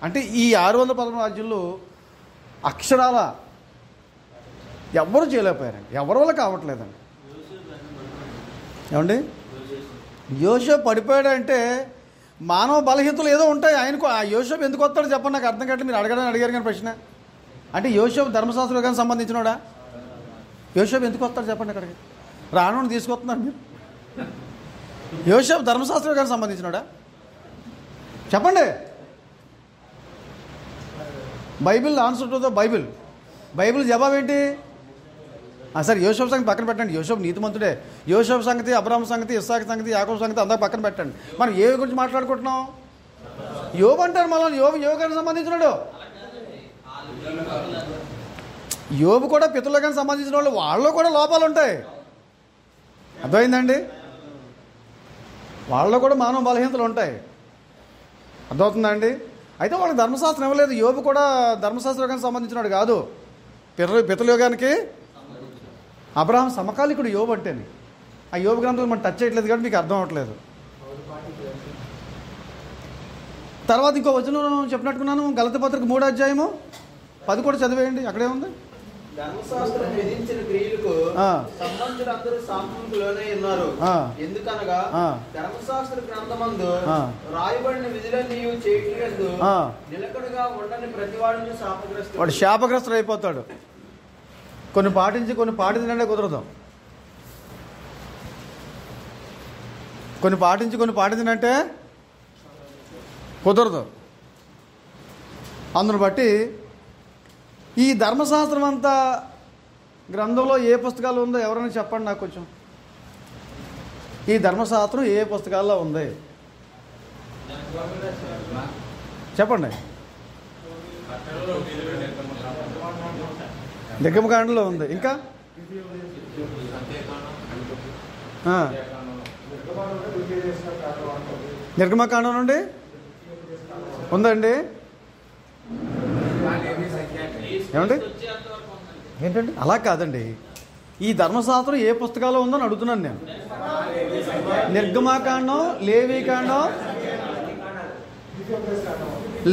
అంటే ఈ 613 రాజ్యులు అక్షరాల ఎవ్వరూ చేయలేకపోయారండి, ఎవరి వల్ల కావట్లేదండి. ఏమండి, యోసేపు పడిపోయాడంటే మానవ బలహీనతలు ఏదో ఉంటాయి ఆయనకు. ఆ యోసేపు ఎందుకు వస్తాడో చెప్పండి, నాకు అర్థం కావట్లేదు. మీరు అడిగారు కానీ ప్రశ్న అంటే యోసేపు ధర్మశాస్త్రానికి సంబంధించినోడా? యోసేపు ఎందుకు వస్తాడు చెప్పండి అక్కడికి? రానుని తీసుకొస్తున్నారు మీరు. యోసేపు ధర్మశాస్త్రానికి సంబంధించినోడా చెప్పండి? Bible answer to the Bible జవాబు ఏంటి? సరే యోసేపు సంగతి పక్కన పెట్టండి, యోసేపు నీతిమంతుడే. యోసేపు సంగతి, అబ్రాహాము సంగతి, ఇస్సాకు సంగతి, యాకోబు సంగతి అంతా పక్కన పెట్టండి. మనం ఏ గురించి మాట్లాడుకుంటున్నాం? యోబు అంటారు మళ్ళీ. యోగానికి సంబంధించినాడు. యోబు కూడా పితరులకు సంబంధించిన వాళ్ళు, వాళ్ళలో కూడా లోపాలు ఉంటాయి. అర్థమైందండి? వాళ్ళలో కూడా మానవ బలహీనతలు ఉంటాయి. అర్థమవుతుందండి? అయితే వాళ్ళకి ధర్మశాస్త్రం ఇవ్వలేదు. యోబు కూడా ధర్మశాస్త్రానికి సంబంధించినవాడు కాదు, పితరుల యోగానికి. అబ్రహాం సమకాలికుడు యోబు అంటేనే. ఆ యోబు గ్రంథం మనం టచ్ చేయట్లేదు కాబట్టి మీకు అర్థం అవ్వట్లేదు. తర్వాత ఇంకో వచనం చెప్పినట్టుకున్నాను, గలతీ పత్రిక 3వ అధ్యాయము 10 కూడా చదివేయండి. అక్కడే ఉంది. ధర్మశాస్త్రం విధించిన క్రియలకు సంబంధులందరూ సాంఖ్యంకు లోనై ఉన్నారు. ఎందుకనగా ధర్మశాస్త్ర గ్రంథమందు రాయబడిన విధులన్నీ చేయట్లేదు నిలకడగా ఉండని ప్రతివాడిని శాపగ్రస్తుడు. వాడు శాపగ్రస్తుడు అయిపోతాడు. కొన్ని పాటించినంటే కుదరదు. కొన్ని పాటించినంటే కుదరదు. అందును బట్టి ఈ ధర్మశాస్త్రం అంతా గ్రంథంలో ఏ పుస్తకాలు ఉందో ఎవరైనా చెప్పండి నాకు కొంచెం. ఈ ధర్మశాస్త్రం ఏ పుస్తకాల్లో ఉంది చెప్పండి. నిర్గమకాండంలో ఉంది. ఇంకా నిర్గమకాండం నుండి ఉందండి. ఏమండి? ఏంటండి? అలా కాదండి, ఈ ధర్మశాస్త్రం ఏ పుస్తకాల్లో ఉందని అడుగుతున్నాను నేను. నిర్గమకాండం, లేవీకాండం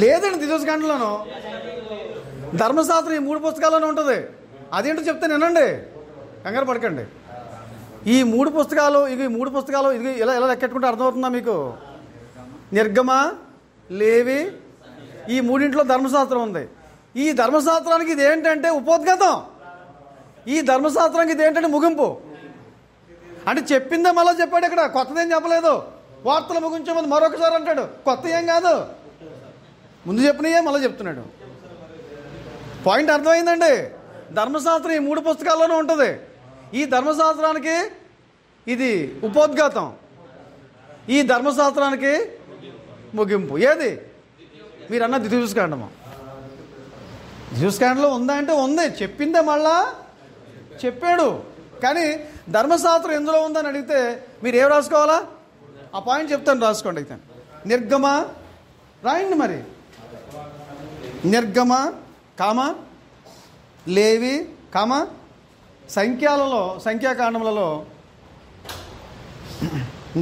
లేదండి, ద్వితీయోపదేశకాండంలోనూ. ధర్మశాస్త్రం ఈ 3 పుస్తకాల్లోనే ఉంటుంది. అదేంటో చెప్తే వినండి, కంగారు పడకండి. ఈ 3 పుస్తకాలు ఇది ఇలా లెక్కెట్టుకుంటే అర్థమవుతుందా మీకు? నిర్గమ, లేవి, ఈ 3 ధర్మశాస్త్రం ఉంది. ఈ ధర్మశాస్త్రానికి ఇది ఏంటంటే ఉపోద్ఘాతం. ఈ ధర్మశాస్త్రానికి ఇది ఏంటంటే ముగింపు. అంటే చెప్పిందే మళ్ళీ చెప్పాడు. ఇక్కడ కొత్తదేం చెప్పలేదు. వార్తలు ముగించే ముందు మరొకసారి అంటాడు, కొత్త ఏం కాదు, ముందు చెప్పినయే మళ్ళీ చెప్తున్నాడు. పాయింట్ అర్థమైందండి? ధర్మశాస్త్రం ఈ 3 పుస్తకాల్లోనూ ఉంటుంది. ఈ ధర్మశాస్త్రానికి ఇది ఉపోద్ఘాతం, ఈ ధర్మశాస్త్రానికి ముగింపు. ఏది? మీరు అన్న ద్వితీయోపదేశకాండము. ద్వితీయోపదేశకాండంలో ఉందా అంటే ఉంది, చెప్పిందే మళ్ళా చెప్పాడు. కానీ ధర్మశాస్త్రం ఎందులో ఉందని అడిగితే మీరు ఏం రాసుకోవాలా? ఆ పాయింట్ చెప్తాను, రాసుకోండి. అయితే నిర్గమ రాయండి. మరి నిర్గమ కామ, లేవి కామ, సంఖ్యాకాండములలో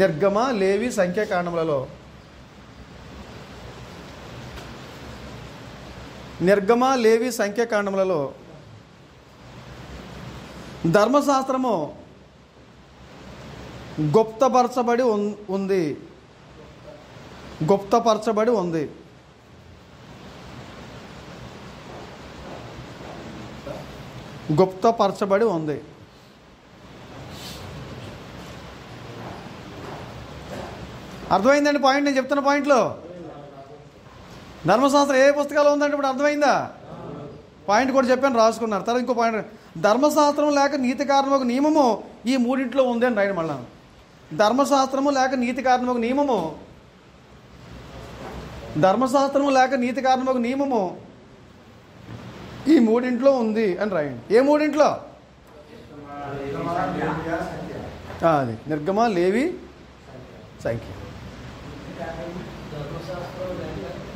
నిర్గమ, లేవి, సంఖ్యాకాండములలో నిర్గమ, లేవి, సంఖ్యాకాండములలో ధర్మశాస్త్రము గుప్తపరచబడి ఉంది. గుప్తపరచబడి ఉంది. గుప్తపరచబడి ఉంది. అర్థమైందండి పాయింట్? నేను చెప్తున్న పాయింట్లో ధర్మశాస్త్రం ఏ పుస్తకాలు ఉందంటే ఇప్పుడు అర్థమైందా? పాయింట్ కూడా చెప్పాను, రాసుకున్నారు. తర్వాత ఇంకో పాయింట్, ధర్మశాస్త్రం లేక నీతి కారణం ఒక నియమము ఈ 3 ఉంది అని రాయండి. మళ్ళా ధర్మశాస్త్రము లేక నీతి కారణం ఒక నియమము ధర్మశాస్త్రము లేక నీతి కారణమగు నియమము ఈ మూడింట్లో ఉంది అని రాయండి. ఏ మూడింట్లో? అది నిర్గమ, లేవి, సంఖ్య.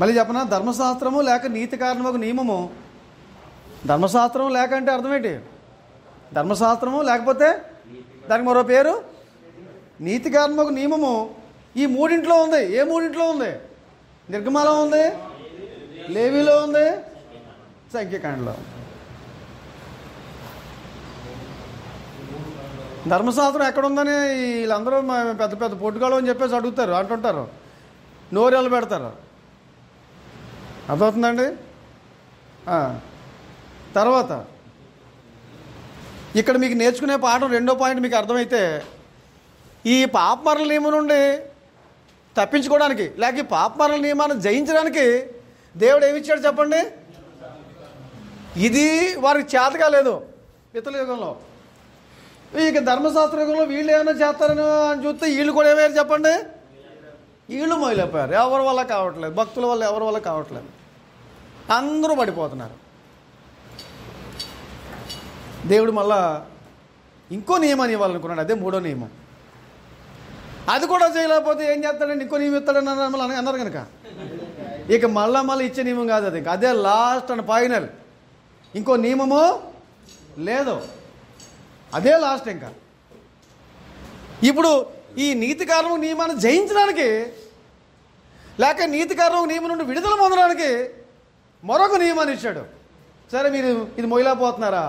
మళ్ళీ చెప్పనా? ధర్మశాస్త్రము లేక నీతి కారణమగు నియమము. ధర్మశాస్త్రం లేక అంటే అర్థం ఏంటి? ధర్మశాస్త్రము లేకపోతే దానికి మరో పేరు నీతి కారణమగు నియమము ఈ మూడింట్లో ఉంది. ఏ మూడింట్లో ఉంది? నిర్గమలో ఉంది, లేవిలో ఉంది, సంఖ్యాకాండలో. ధర్మశాస్త్రం ఎక్కడుందని వీళ్ళందరూ పెద్ద పెద్ద పొట్టుగాళ్ళు అని చెప్పేసి అడుగుతారు, అంటుంటారు, నోరెళ్ళు పెడతారు. అర్థమవుతుందండి? తర్వాత ఇక్కడ మీకు నేర్చుకునే పాఠం రెండో పాయింట్ మీకు అర్థమైతే, ఈ పాపమరల నియమం నుండి తప్పించుకోవడానికి లేక ఈ పాపమరల నియమాన్ని జయించడానికి దేవుడు ఏమిచ్చాడు చెప్పండి? ఇది వారికి చేతగా లేదు పితల యుగంలో. ఇక ధర్మశాస్త్ర యుగంలో వీళ్ళు ఏమైనా చేస్తారని చూస్తే వీళ్ళు కూడా ఏమయ్యారు చెప్పండి? వీళ్ళు మొదలైపోయారు. ఎవరి వల్ల కావట్లేదు, భక్తుల వల్ల ఎవరి వల్ల కావట్లేదు, అందరూ పడిపోతున్నారు. దేవుడు మళ్ళా ఇంకో నియమాన్ని ఇవ్వాలనుకున్నాడు, అదే మూడో నియమం. అది కూడా చేయలేకపోతే ఏం చేస్తాడండి? ఇంకో నియమం ఇస్తాడని మళ్ళీ అన్నారు కనుక ఇక మళ్ళీ ఇచ్చే నియమం కాదు అది, అదే లాస్ట్ అండ్ ఫైనల్. ఇంకో నియమము లేదు, అదే లాస్ట్. ఇంకా ఇప్పుడు ఈ నీతి కారణం నియమాన్ని జయించడానికి లేక నీతి కారణం నియమం నుండి విడుదల పొందడానికి మరొక నియమాన్ని ఇచ్చాడు. సరే మీరు ఇది మొయ్యలేకపోతున్నారా,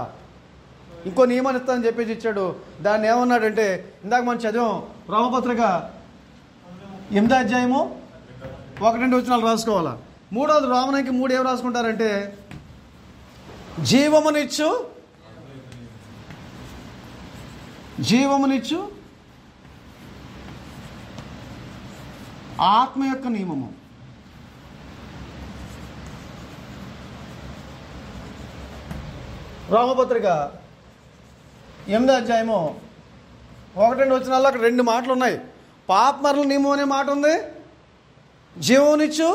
ఇంకో నియమాన్ని ఇస్తానని చెప్పేసి ఇచ్చాడు. దాన్ని ఏమన్నాడంటే ఇందాక మనం చదివాం, రోమపత్రిక 8వ అధ్యాయము 1-2 వచనాలు రాసుకోవాలా. 3వ రోమనకి 3 ఏం రాసుకుంటారంటే జీవమునిచ్చు ఆత్మ యొక్క నియమము. రోమపత్రిక 8వ అధ్యాయము 1-2 వచనాల్లో అక్కడ 2 మాటలు ఉన్నాయి. పాపమరల నియమం అనే మాట ఉంది, జీవమునిచ్చు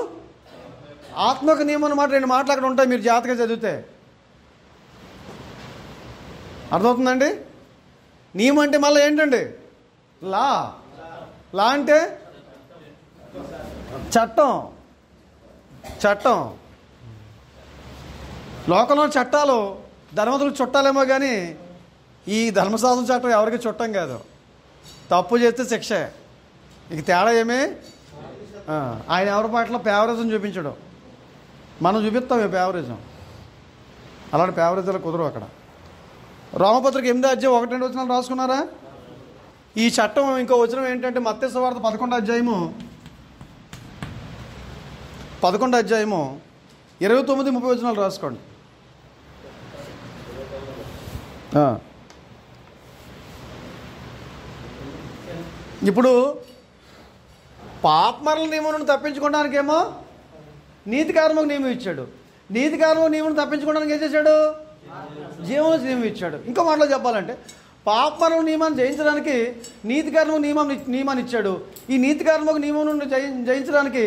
ఆత్మక నియమం అనే మాట 2 మాటలు అక్కడ ఉంటాయి. మీరు జాగ్రత్తగా చదివితే అర్థమవుతుందండి. నియమం అంటే మళ్ళీ ఏంటండి? లా. లా అంటే చట్టం. లోకంలో చట్టాలు ధర్మతులకు చుట్టాలేమో కానీ ఈ ధర్మశాస్త్రం చట్టం ఎవరికి చుట్టం కాదు. తప్పు చేస్తే శిక్షే. ఇక తేడా ఏమి? ఆయన ఎవరి పట్ల ఫేవరిజం చూపించడం. మనం చూపిస్తాం ఈ ఫేవరిజం. అలాంటి ఫేవరిజాలు కుదరవు అక్కడ. రోమపత్రిక 8వ అధ్యాయం 1-2 వచనాలు రాసుకున్నారా? ఈ చట్టం ఇంకో వచనం ఏంటంటే మత్తయి సువార్త 11వ అధ్యాయము 29-30 వచనాలు రాసుకోండి. ఇప్పుడు పాపమరల నియమం తప్పించుకోవడానికేమో నీతి కారణమగు నియమం ఇచ్చాడు. నీతి కారణమగు నియమం తప్పించుకోవడానికి ఏం చేశాడు? జీవన నియమం ఇచ్చాడు. ఇంకో మాటలో చెప్పాలంటే పాపమరల నియమాన్ని జయించడానికి నీతి కారణమగు నియమాన్ని ఇచ్చాడు. ఈ నీతి కారణమగు నియమం నుండి జయించడానికి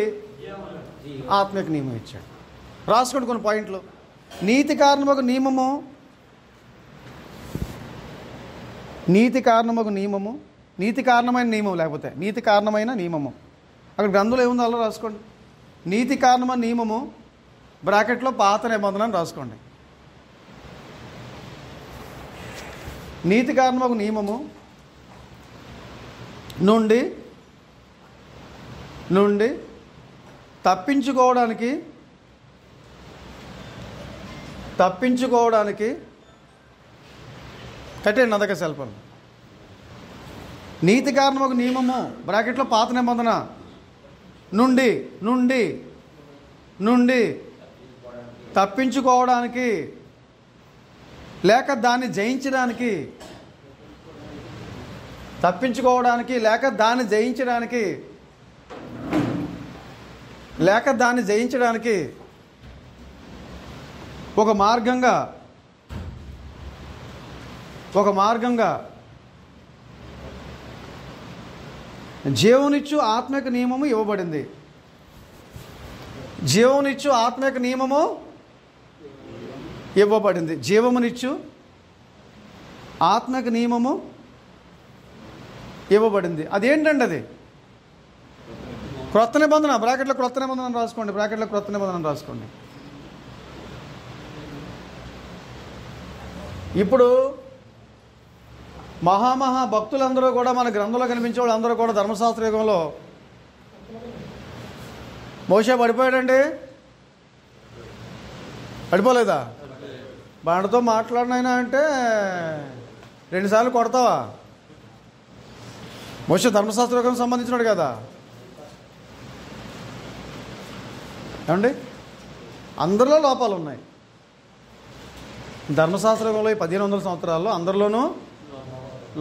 ఆత్మీయ నియమం ఇచ్చాడు. రాసుకోండి కొన్ని పాయింట్లు. నీతి కారణమగు నియమము, నీతి కారణమైన నియమం, లేకపోతే నీతి కారణమైన నియమము. అక్కడ గ్రంథంలో ఏముందో అలా రాసుకోండి. నీతి కారణమైన నియమము బ్రాకెట్లో పాత నిబంధన అని రాసుకోండి. నీతి కారణమగు నియమము నుండి తప్పించుకోవడానికి కట్టండి అదొక సెల్ఫం. నీతి కారణమగు నియమము బ్రాకెట్లో పాత నిబంధన నుండి తప్పించుకోవడానికి లేక దాన్ని జయించడానికి ఒక మార్గంగా జీవనిచ్చు ఆత్మిక నియమము ఇవ్వబడింది. జీవమునిచ్చు ఆత్మ యొక్క నియమము ఇవ్వబడింది. జీవమునిచ్చు ఆత్మ యొక్క నియమము ఇవ్వబడింది. అదేంటండి? అది క్రొత్త నిబంధన. బ్రాకెట్లో క్రొత్త నిబంధన రాసుకోండి. బ్రాకెట్లో క్రొత్త నిబంధన రాసుకోండి. ఇప్పుడు మహామహా భక్తులందరూ కూడా మన గ్రంథంలో కనిపించే వాళ్ళు అందరూ కూడా ధర్మశాస్త్ర యుగంలో మోషే పడిపోయాడండి. పడిపోలేదా? బాండతో మాట్లాడినైనా అంటే 2 సార్లు కొడతావా? మోషే ధర్మశాస్త్ర యుగం సంబంధించినాడు కదా. ఏమండి? అందరిలో లోపాలు ఉన్నాయి. ధర్మశాస్త్ర యుగంలో ఈ 1500 సంవత్సరాల్లో అందరిలోనూ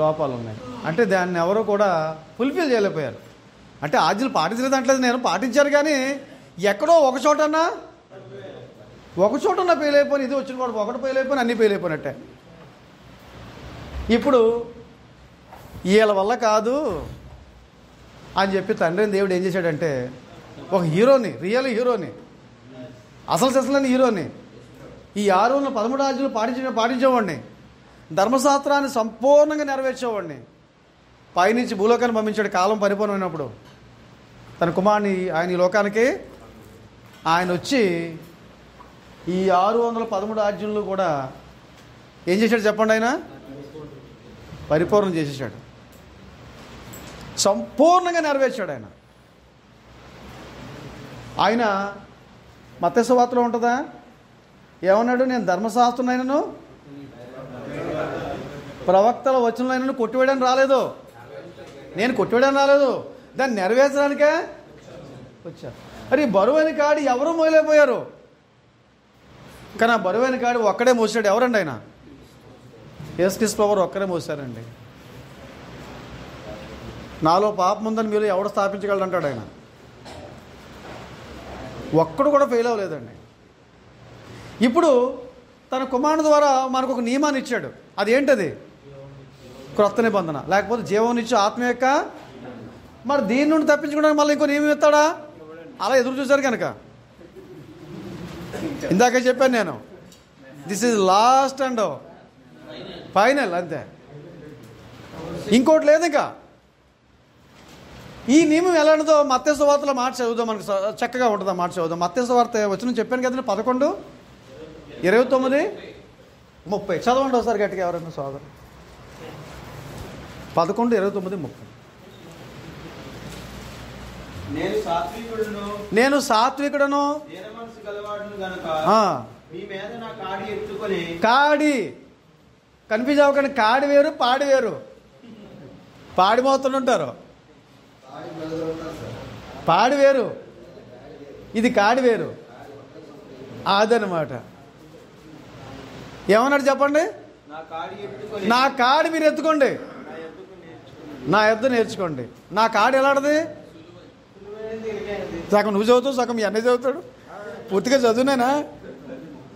లోపాలు ఉన్నాయి. అంటే దాన్ని ఎవరు కూడా ఫుల్ఫిల్ చేయలేకపోయారు. అంటే ఆజ్ఞలు పాటించలేదు అంటలేదు, నేను పాటించారు కానీ ఎక్కడో ఒక చోటన్నా ఫెయిల్ అయిపోయి, ఇది వచ్చిన కూడా ఒకటి ఫెయిల్ అయిపోయి అన్నీ ఫెయిల్ అయిపోయినట్టే. ఇప్పుడు వీళ్ళ వల్ల కాదు అని చెప్పి తండ్రిని దేవుడు ఏం చేశాడంటే ఒక హీరోని, రియల్ హీరోని, అసలు సెసలని హీరోని, ఈ 613 ఆజ్ఞలు పాటించేవాడిని, ధర్మశాస్త్రాన్ని సంపూర్ణంగా నెరవేర్చేవాడిని పైనుంచి భూలోకాన్ని పంపించాడు. కాలం పరిపూర్ణమైనప్పుడు తన కుమారుని ఆయన ఈ లోకానికి ఆయన వచ్చి ఈ 613 ఆజ్ఞలు కూడా ఏం చేశాడు చెప్పండి? ఆయన పరిపూర్ణం చేసేసాడు, సంపూర్ణంగా నెరవేర్చాడు. ఆయన మత్తయి సువార్తలో ఉంటుందా? ఏమన్నాడు? నేను ధర్మశాస్త్రునైనను ప్రవక్తల వచనాలైనను కొట్టివేయడానికి రాలేదు, నేను కొట్టివేయడానికి రాలేదు, దాన్ని నెరవేర్చడానికే వచ్చారు. మరి బరువైన కాడి ఎవరు మోయలేకపోయారు, కానీ ఆ బరువైన కాడి ఒక్కడే మోసాడు. ఎవరండి? ఆయన యేసుక్రీస్తు ప్రభువు ఒక్కడే మోసారండి. నాలో పాపం ఉందని మీరు ఎవడు స్థాపించగలడు అంటాడు ఆయన. ఒక్కడు కూడా ఫెయిల్ అవ్వలేదండి. ఇప్పుడు తన కుమారుని ద్వారా మనకు ఒక నియమాన్ని ఇచ్చాడు. అదేంటది? క్రొత్త నిబంధన, లేకపోతే జీవమునిచ్చు ఆత్మ యొక్క. మరి దీని నుండి తప్పించుకోవడానికి మళ్ళీ ఇంకో నియమం ఇస్తాడా? అలా ఎదురు చూశారు కనుక ఇందాకే చెప్పాను నేను, this is lost and final, అంతే, ఇంకోటి లేదు. ఇంకా ఈ నియమం ఎలాంటిదో మత్తయి సువార్తలో మాట చదువుదాం, మనకు చక్కగా ఉంటుంది. ఆ మాట చదువుదాం. మత్తయి సువార్త వచ్చిన చెప్పాను కదండి, 11:29-30 చదవండి ఒకసారి గట్టిగా ఎవరైనా సోదరు. 11:29-30. నేను సాత్వికుడను కాడి. కన్ఫ్యూజ్ అవ్వకండి. కాడి వేరు, పాడి వేరు. పాడిపోతుంటారు, పాడి వేరు, ఇది కాడి వేరు. అదనమాట. ఏమన్నాడు చెప్పండి? నా కాడి మీరు ఎత్తుకోండి, నా ఎద్దు నేర్చుకోండి. నా కాడి ఎలాంటిది? సగం నువ్వు చదువుతావు, సగం మీ అన్నయ్య చదువుతాడు. పూర్తిగా చదువునేనా?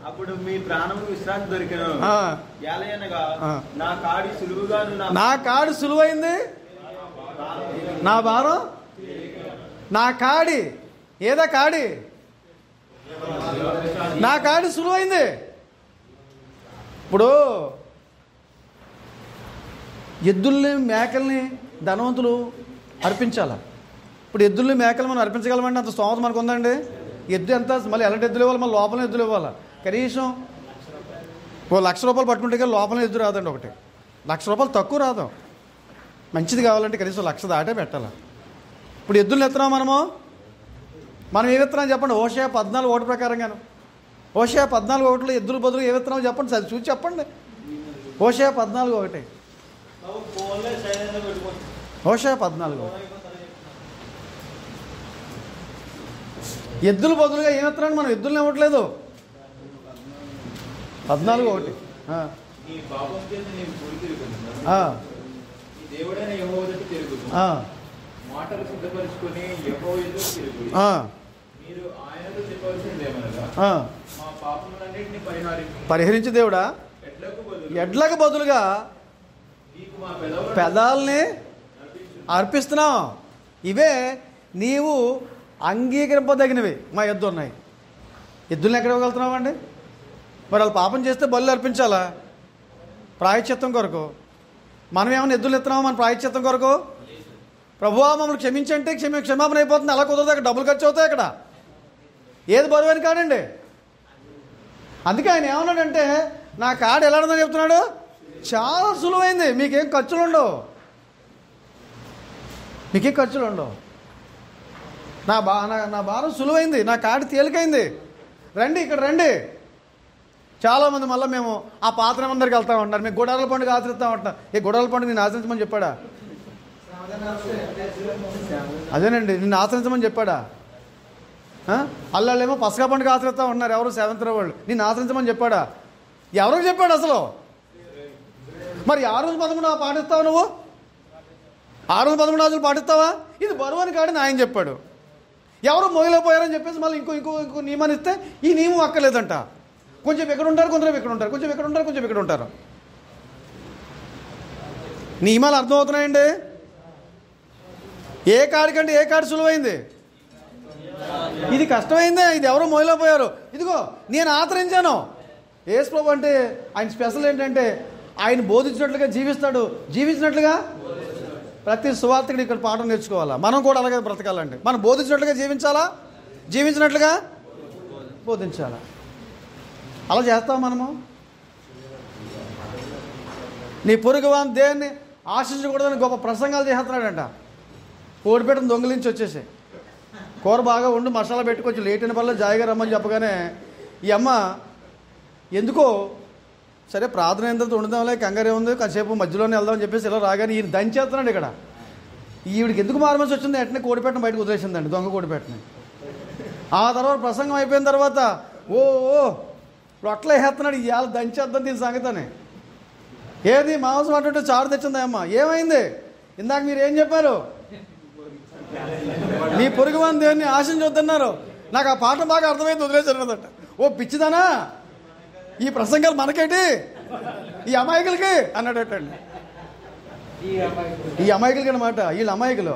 అప్పుడు మీ ప్రాణం విశ్రాంతి దొరికిన నా కాడి సులువైంది, నా భారం. నా కాడి ఏదా? కాడి నా కాడి సులువైంది. ఇప్పుడు ఎద్దుల్ని మేకల్ని ధనవంతులు అర్పించాల. ఇప్పుడు ఎద్దుల్ని మేకలు మనం అర్పించగలమంటే అంత స్తోమత మనకు ఉందండి? ఎద్దు ఎంత? మళ్ళీ ఎలాంటి ఎద్దులు ఇవ్వాలి? మళ్ళీ లోపల ఎద్దులు ఇవ్వాలి. కనీసం ₹1,00,000 పట్టుకుంటే కానీ లోపల ఎద్దు రాదండి. ఒకటి ₹1,00,000 తక్కువ రాదు. మంచిది కావాలంటే కనీసం 1,00,000 దాటే పెట్టాలి. ఇప్పుడు ఎద్దులు ఎత్తున్నాం మనం ఏ విత్తనం చెప్పండి? హోషేయ 14:1 ప్రకారంగాను. హోషేయ 14:1 ఎద్దుల బదులు ఏ విత్తనం చెప్పండి? సరే చూసి చెప్పండి. హోషేయ 14:1. హోషేయ 14. ఎద్దుల బదులుగా ఏ విత్తనాన్ని మనం ఎద్దులను ఇవ్వట్లేదు. 14:1. మాటలు సిద్ధపరుచుకొని యెహోవా ఎదుట తిరుగుడి. మీరు ఆయనతో చెప్పవలసినదేమనగా మా పాపములన్నిటిని పరిహరించి దేవుడా ఎడ్లకు బదులుగా మా పెదాలని అర్పిస్తున్నాం. ఇవే నీవు అంగీకరింపదగినవి మా ఎద్దు ఉన్నాయి. ఎద్దులను ఎక్కడ ఇవ్వగలుగుతున్నామండి? మరి వాళ్ళు పాపం చేస్తే బలు అర్పించాలా ప్రాయశ్చిత్తం కొరకు? మనం ఏమైనా ఎద్దులు ఇస్తున్నామా మన ప్రాయశ్చిత్తం కొరకు? ప్రభువా మమ్మల్ని క్షమించంటే క్షమాపణ అయిపోతుంది. అలా కుదరదు, అక్కడ డబ్బులు ఖర్చు అవుతాయి. అక్కడ ఏది బరువని కాడండి. అందుకే ఆయన ఏమన్నాడంటే నా కాడు ఎలా ఉందని చెప్తున్నాడు, చాలా సులువైంది, మీకేం ఖర్చులు ఉండవు, మీకేం ఖర్చులు ఉండవు. నా భారం సులువైంది, నా కాడి తేలికైంది, రండి ఇక్కడ రండి. చాలామంది మళ్ళీ మేము ఆ పాత్ర అందరికి వెళ్తా ఉంటారు, మేము గుడాల పండుగ ఆచరిస్తూ ఉంటాం. ఏ గుడాల పండుగ నేను ఆచరించమని చెప్పాడా? అదేనండి, నిన్ను ఆచరించమని చెప్పాడా? అల్లాళ్ళేమో పసకా పండుగ ఆచరిస్తూ ఉన్నారు, ఎవరు సెవెంత్ వాళ్ళు, నిన్ను ఆచరించమని చెప్పాడా? ఎవరికి చెప్పాడు అసలు? మరి 611 పాటిస్తావు నువ్వు? 611 రోజులు పాటిస్తావా? ఇది బరువు అని కాడని ఆయన చెప్పాడు. ఎవరు మోయలేకపోయారని చెప్పేసి మళ్ళీ ఇంకో నియమాన్ని ఇస్తే ఈ నియమం అక్కర్లేదంట. కొంచెం ఇక్కడ ఉంటారు, కొందరు ఇక్కడ ఉంటారు, కొంచెం ఇక్కడ ఉంటారు, కొంచెం ఇక్కడ ఉంటారు. నియమాలు అర్థమవుతున్నాయండి? ఏ కాడికంటే ఏ కాడి సులువైంది, ఇది కష్టమైందే, ఇది ఎవరో మోయలేకపోయారు. ఇదిగో నేను ఆచరించాను. యేసు ప్రభు అంటే ఆయన స్పెషల్ ఏంటంటే ఆయన బోధించినట్లుగా జీవిస్తాడు. జీవించినట్లుగా ప్రతి సువార్తికుడు ఇక్కడ పాఠం నేర్చుకోవాలా. మనం కూడా అలాగే బ్రతకాలండి. మనం బోధించినట్లుగా జీవించాలా, జీవించినట్లుగా బోధించాలా. అలా చేస్తాం మనము. నీ పొరుగువాని దేన్ని ఆశించకూడదని గొప్ప ప్రసంగాలు చేస్తున్నాడంట. కోడిపెట్టను దొంగిలించి వచ్చేసి కూర బాగా వండు మసాలా పెట్టుకొచ్చి లేట్ అయిన పనులు జాయిగా రమ్మని చెప్పగానే ఈ అమ్మ ఎందుకో సరే ప్రార్థన ఎంత వండుదాంలే, కంగారే ఉంది, కాసేపు మధ్యలోనే వెళ్దామని చెప్పేసి ఇలా రాగానే ఈయన దంచేస్తున్నాడు. ఇక్కడ ఈవిడికి ఎందుకు మారమని వచ్చింది, ఎట్నే కోడిపెట్టను బయటకు వదిలేసిందండి, దొంగ కోడిపెట్టని. ఆ తర్వాత ప్రసంగం అయిపోయిన తర్వాత ఓ రొట్టెలు వేస్తున్నాడు, ఇవాళ దంచేద్దాం దీని సంగతని. ఏది మాంసం అటుంటే చారు తెచ్చిందా అమ్మ? ఏమైంది? ఇందాక మీరు ఏం చెప్పారు? నీ పొరుగువాని దేవున్ని ఆశించొద్దన్నారు. నాకు ఆ పాఠం బాగా అర్థమైంది, వదిలేశారు అన్నదట. ఓ పిచ్చిదానా, ఈ ప్రసంగాలు మనకేంటి, ఈ అమాయకులకి అన్నాడటండి. ఈ అమాయకులకి అన్నమాట, వీళ్ళు అమాయకులు.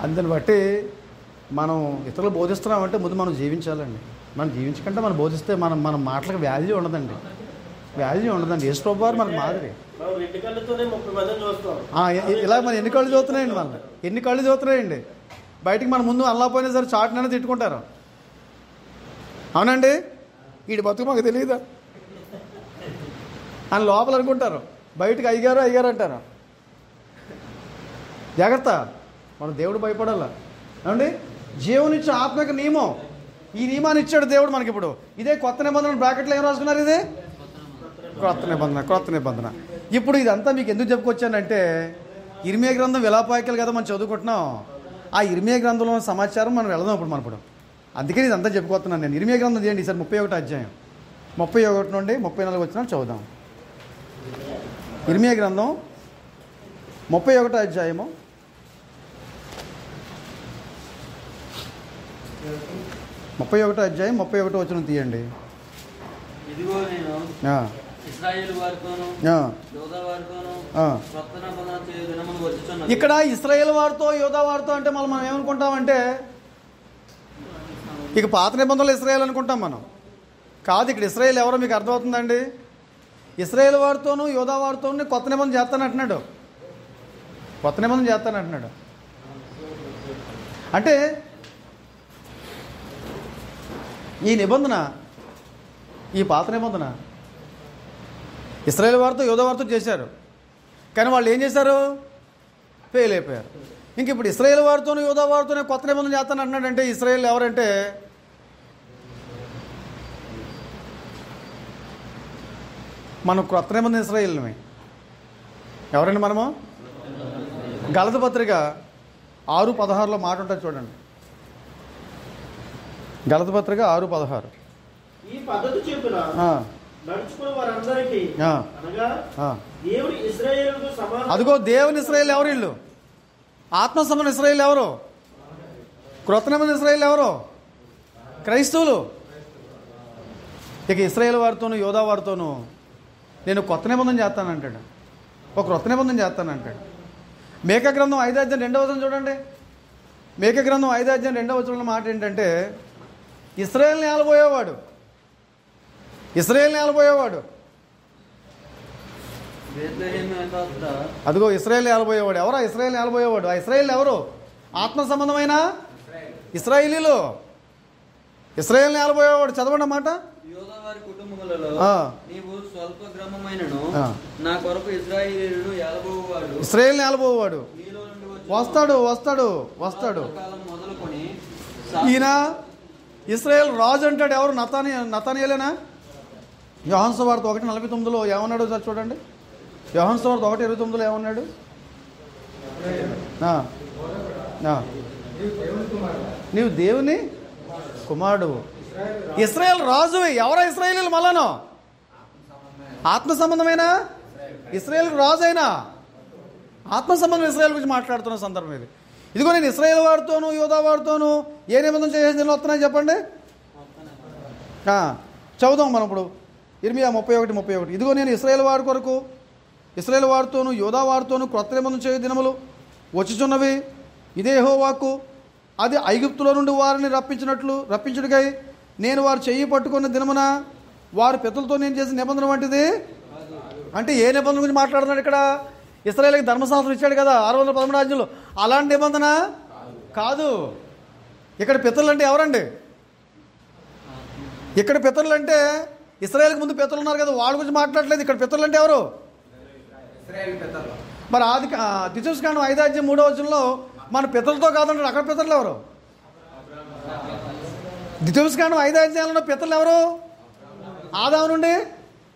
అందుని బట్టి మనం ఇతరులు బోధిస్తున్నామంటే ముందు మనం జీవించాలండి. మనం జీవించకుండా మనం బోధిస్తే మన మాటలకు వాల్యూ ఉండదండి, వాల్యూ ఉండదండి. యేసు ప్రభు వారు మనకు మాదిరి. ఇలా మనం ఎన్ని కళ్ళు చూస్తున్నాయండి, మన ఎన్ని కళ్ళు చూస్తున్నాయండి. బయటికి మన ముందు అల్లా పోయినా సరే చాటునైనా తిట్టుకుంటారు. అవునండి, వీడి బతుకు మాకు తెలియదా అని లోపల అనుకుంటారు, బయటకు అయ్యారు అంటారు. జాగ్రత్త, మనం దేవుడు భయపడాలా. ఏమండి, జీవనిచ్చే ఆత్మక నియమం, ఈ నియమాన్ని ఇచ్చాడు దేవుడు మనకి. ఇప్పుడు ఇదే కొత్త నిబంధన బ్రాకెట్లో ఏం రాసుకున్నారు? ఇదే క్రొత్త నిబంధన. ఇప్పుడు ఇదంతా మీకు ఎందుకు చెప్పుకొచ్చానంటే ఇర్మియా గ్రంథం విలాపాయకులు కదా మనం చదువుకుంటున్నాం. ఆ ఇర్మియా గ్రంథంలో సమాచారం మనం వెళదాం ఇప్పుడు. అందుకని ఇదంతా చెప్పుకొస్తున్నాను నేను. ఇర్మియా గ్రంథం చేయండి సార్, 31 అధ్యాయం 31 నుండి 34 వచ్చినా చదువుదాం. ఇర్మియా గ్రంథం 31 అధ్యాయము 31 వచనం తీయండి. ఇదిగో నేను ఇశ్రాయేలు వారితోను యోధా వారితోను కొత్త నిబంధన చేయు దినములు వచ్చుచున్నది. ఇక్కడ ఇశ్రాయేలు వారితో యోధా వారితో అంటే మనం ఏమనుకుంటామంటే ఇక పాత నిబంధనలు ఇశ్రాయేల్ అనుకుంటాం మనం. కాదు, ఇక్కడ ఇశ్రాయేల్ ఎవరో మీకు అర్థమవుతుందండి. ఇశ్రాయేల్ వారితోనూ యోధా వారితోనూ కొత్త నిబంధన చేస్తానంటున్నాడు. కొత్త నిబంధన చేస్తానంటున్నాడు అంటే ఈ నిబంధన, ఈ పాత నిబంధన ఇశ్రాయేల్ వారితో యోధా వారితో చేశారు. కానీ వాళ్ళు ఏం చేశారు? ఫెయిల్ అయిపోయారు. ఇంక ఇప్పుడు ఇశ్రాయేల్ వారితోనూ యోధా వారితోనే కొత్త నిబంధన చేస్తాను అంటున్నాడంటే ఇశ్రాయేల్ ఎవరంటే మనం కొత్త నిబంధన ఇశ్రాయేల్ని. ఎవరండి మనము? గలతీ పత్రిక 6:16 మాట ఉంటుంది చూడండి. గలతీ పత్రిక 6:16. ఈ పద్ధతి చొప్పున నడుచుకున్న వారందరికీ అనగా దేవుని ఇశ్రాయేలుకు సమాన. అదిగో దేవుని ఇశ్రాయేల్ ఎవరు? వీళ్ళు ఆత్మ సంబంధ ఇశ్రాయేల్ ఎవరు? క్రొత్త నిబంధన ఇశ్రాయేల్ ఎవరు? క్రైస్తవులు. ఇక ఇశ్రాయేల్ వారితోనూ యోధా వారితోనూ నేను కొత్త నిబంధన చేస్తానంటాడు, ఒక క్రొత్త నిబంధన చేస్తానంటాడు. మేకా గ్రంథం 5 అధ్యాయం 2వ వచనం చూడండి. మీకా గ్రంథం 5:2 మాట ఏంటంటే ఇశ్రాయేలుని ఏలబోయేవాడు, ఇశ్రాయేలుని ఏలబోయేవాడు, అదిగో ఇశ్రాయేలు ఏలబోయేవాడు. ఎవరా ఇశ్రాయేలు ఏలబోయేవాడు? ఆ ఇశ్రాయేలు ఎవరు? ఆత్మ సంబంధమైన ఇశ్రాయేలీలు. ఇశ్రాయేలుని ఏలబోయేవాడు. చదవండి మాట. యోదావారి కుటుంబములలో నీవు స్వల్ప గ్రామమైనను నా కొరకు ఇశ్రాయేలీయులను ఏలబోవాడు, ఇశ్రాయేలుని ఏలబోవాడు. నీలో నుండి వస్తాడు వస్తాడు వస్తాడు. కాలం మొదలుకొని ఈయన ఇశ్రాయేల్ రాజు అంటాడు. ఎవరు? నతానియేలేనా? యోహాను సువార్త 1:49 ఏమన్నాడు సార్ చూడండి. యోహాను సువార్త 1:29 ఏమన్నాడు? నీవు దేవుని కుమారుడు, ఇశ్రాయేల్ రాజు. ఎవరా ఇశ్రాయేలీలు? మళ్ళాను ఆత్మ సంబంధమైన ఇశ్రాయేల్ రాజు అయినా ఆత్మ సంబంధం ఇశ్రాయేల్ గురించి మాట్లాడుతున్న సందర్భం ఇది. ఇదిగో నేను ఇశ్రాయేల్ వాడితోనూ యోధా వాడితోనూ ఏ నిబంధన చేసేది నేను వస్తున్నాయి చెప్పండి. చదువుదాం మనం ఇప్పుడు. ఇర్మియా 31:31. ఇదిగో నేను ఇశ్రాయేల్ వాడి కొరకు ఇశ్రాయేల్ వాడితోనూ యోధా వాడితోనూ క్రొత్త నిబంధన చేయు దినములు వచ్చుచున్నవి. ఇదే యెహోవాకు. అది ఐగుప్తులో నుండి వారిని రప్పించుటకై నేను వారు చెయ్యి పట్టుకున్న దినమున వారి పితరులతో నేను చేసిన నిబంధన వంటిది. అంటే ఏ నిబంధన గురించి మాట్లాడుతున్నాడు ఇక్కడ? ఇశ్రాయేలుకి ధర్మశాస్త్రం ఇచ్చాడు కదా 613 ఆజ్ఞలు. అలాంటి నిబంధన కాదు. ఇక్కడ పితరులు అంటే ఎవరండి? ఇక్కడ పితరులు అంటే ఇశ్రాయేలుకి ముందు పితరులు ఉన్నారు కదా, వాళ్ళ గురించి మాట్లాడలేదు. ఇక్కడ పితరులు అంటే ఎవరు? మరి ద్వితీయోపదేశకాండం 5:3 మన పితరులతో కాదంటాడు. అక్కడ పితరులు ఎవరు? ద్వితీయోపదేశకాండం 5 పితరులు ఎవరు? ఆదాము నుండి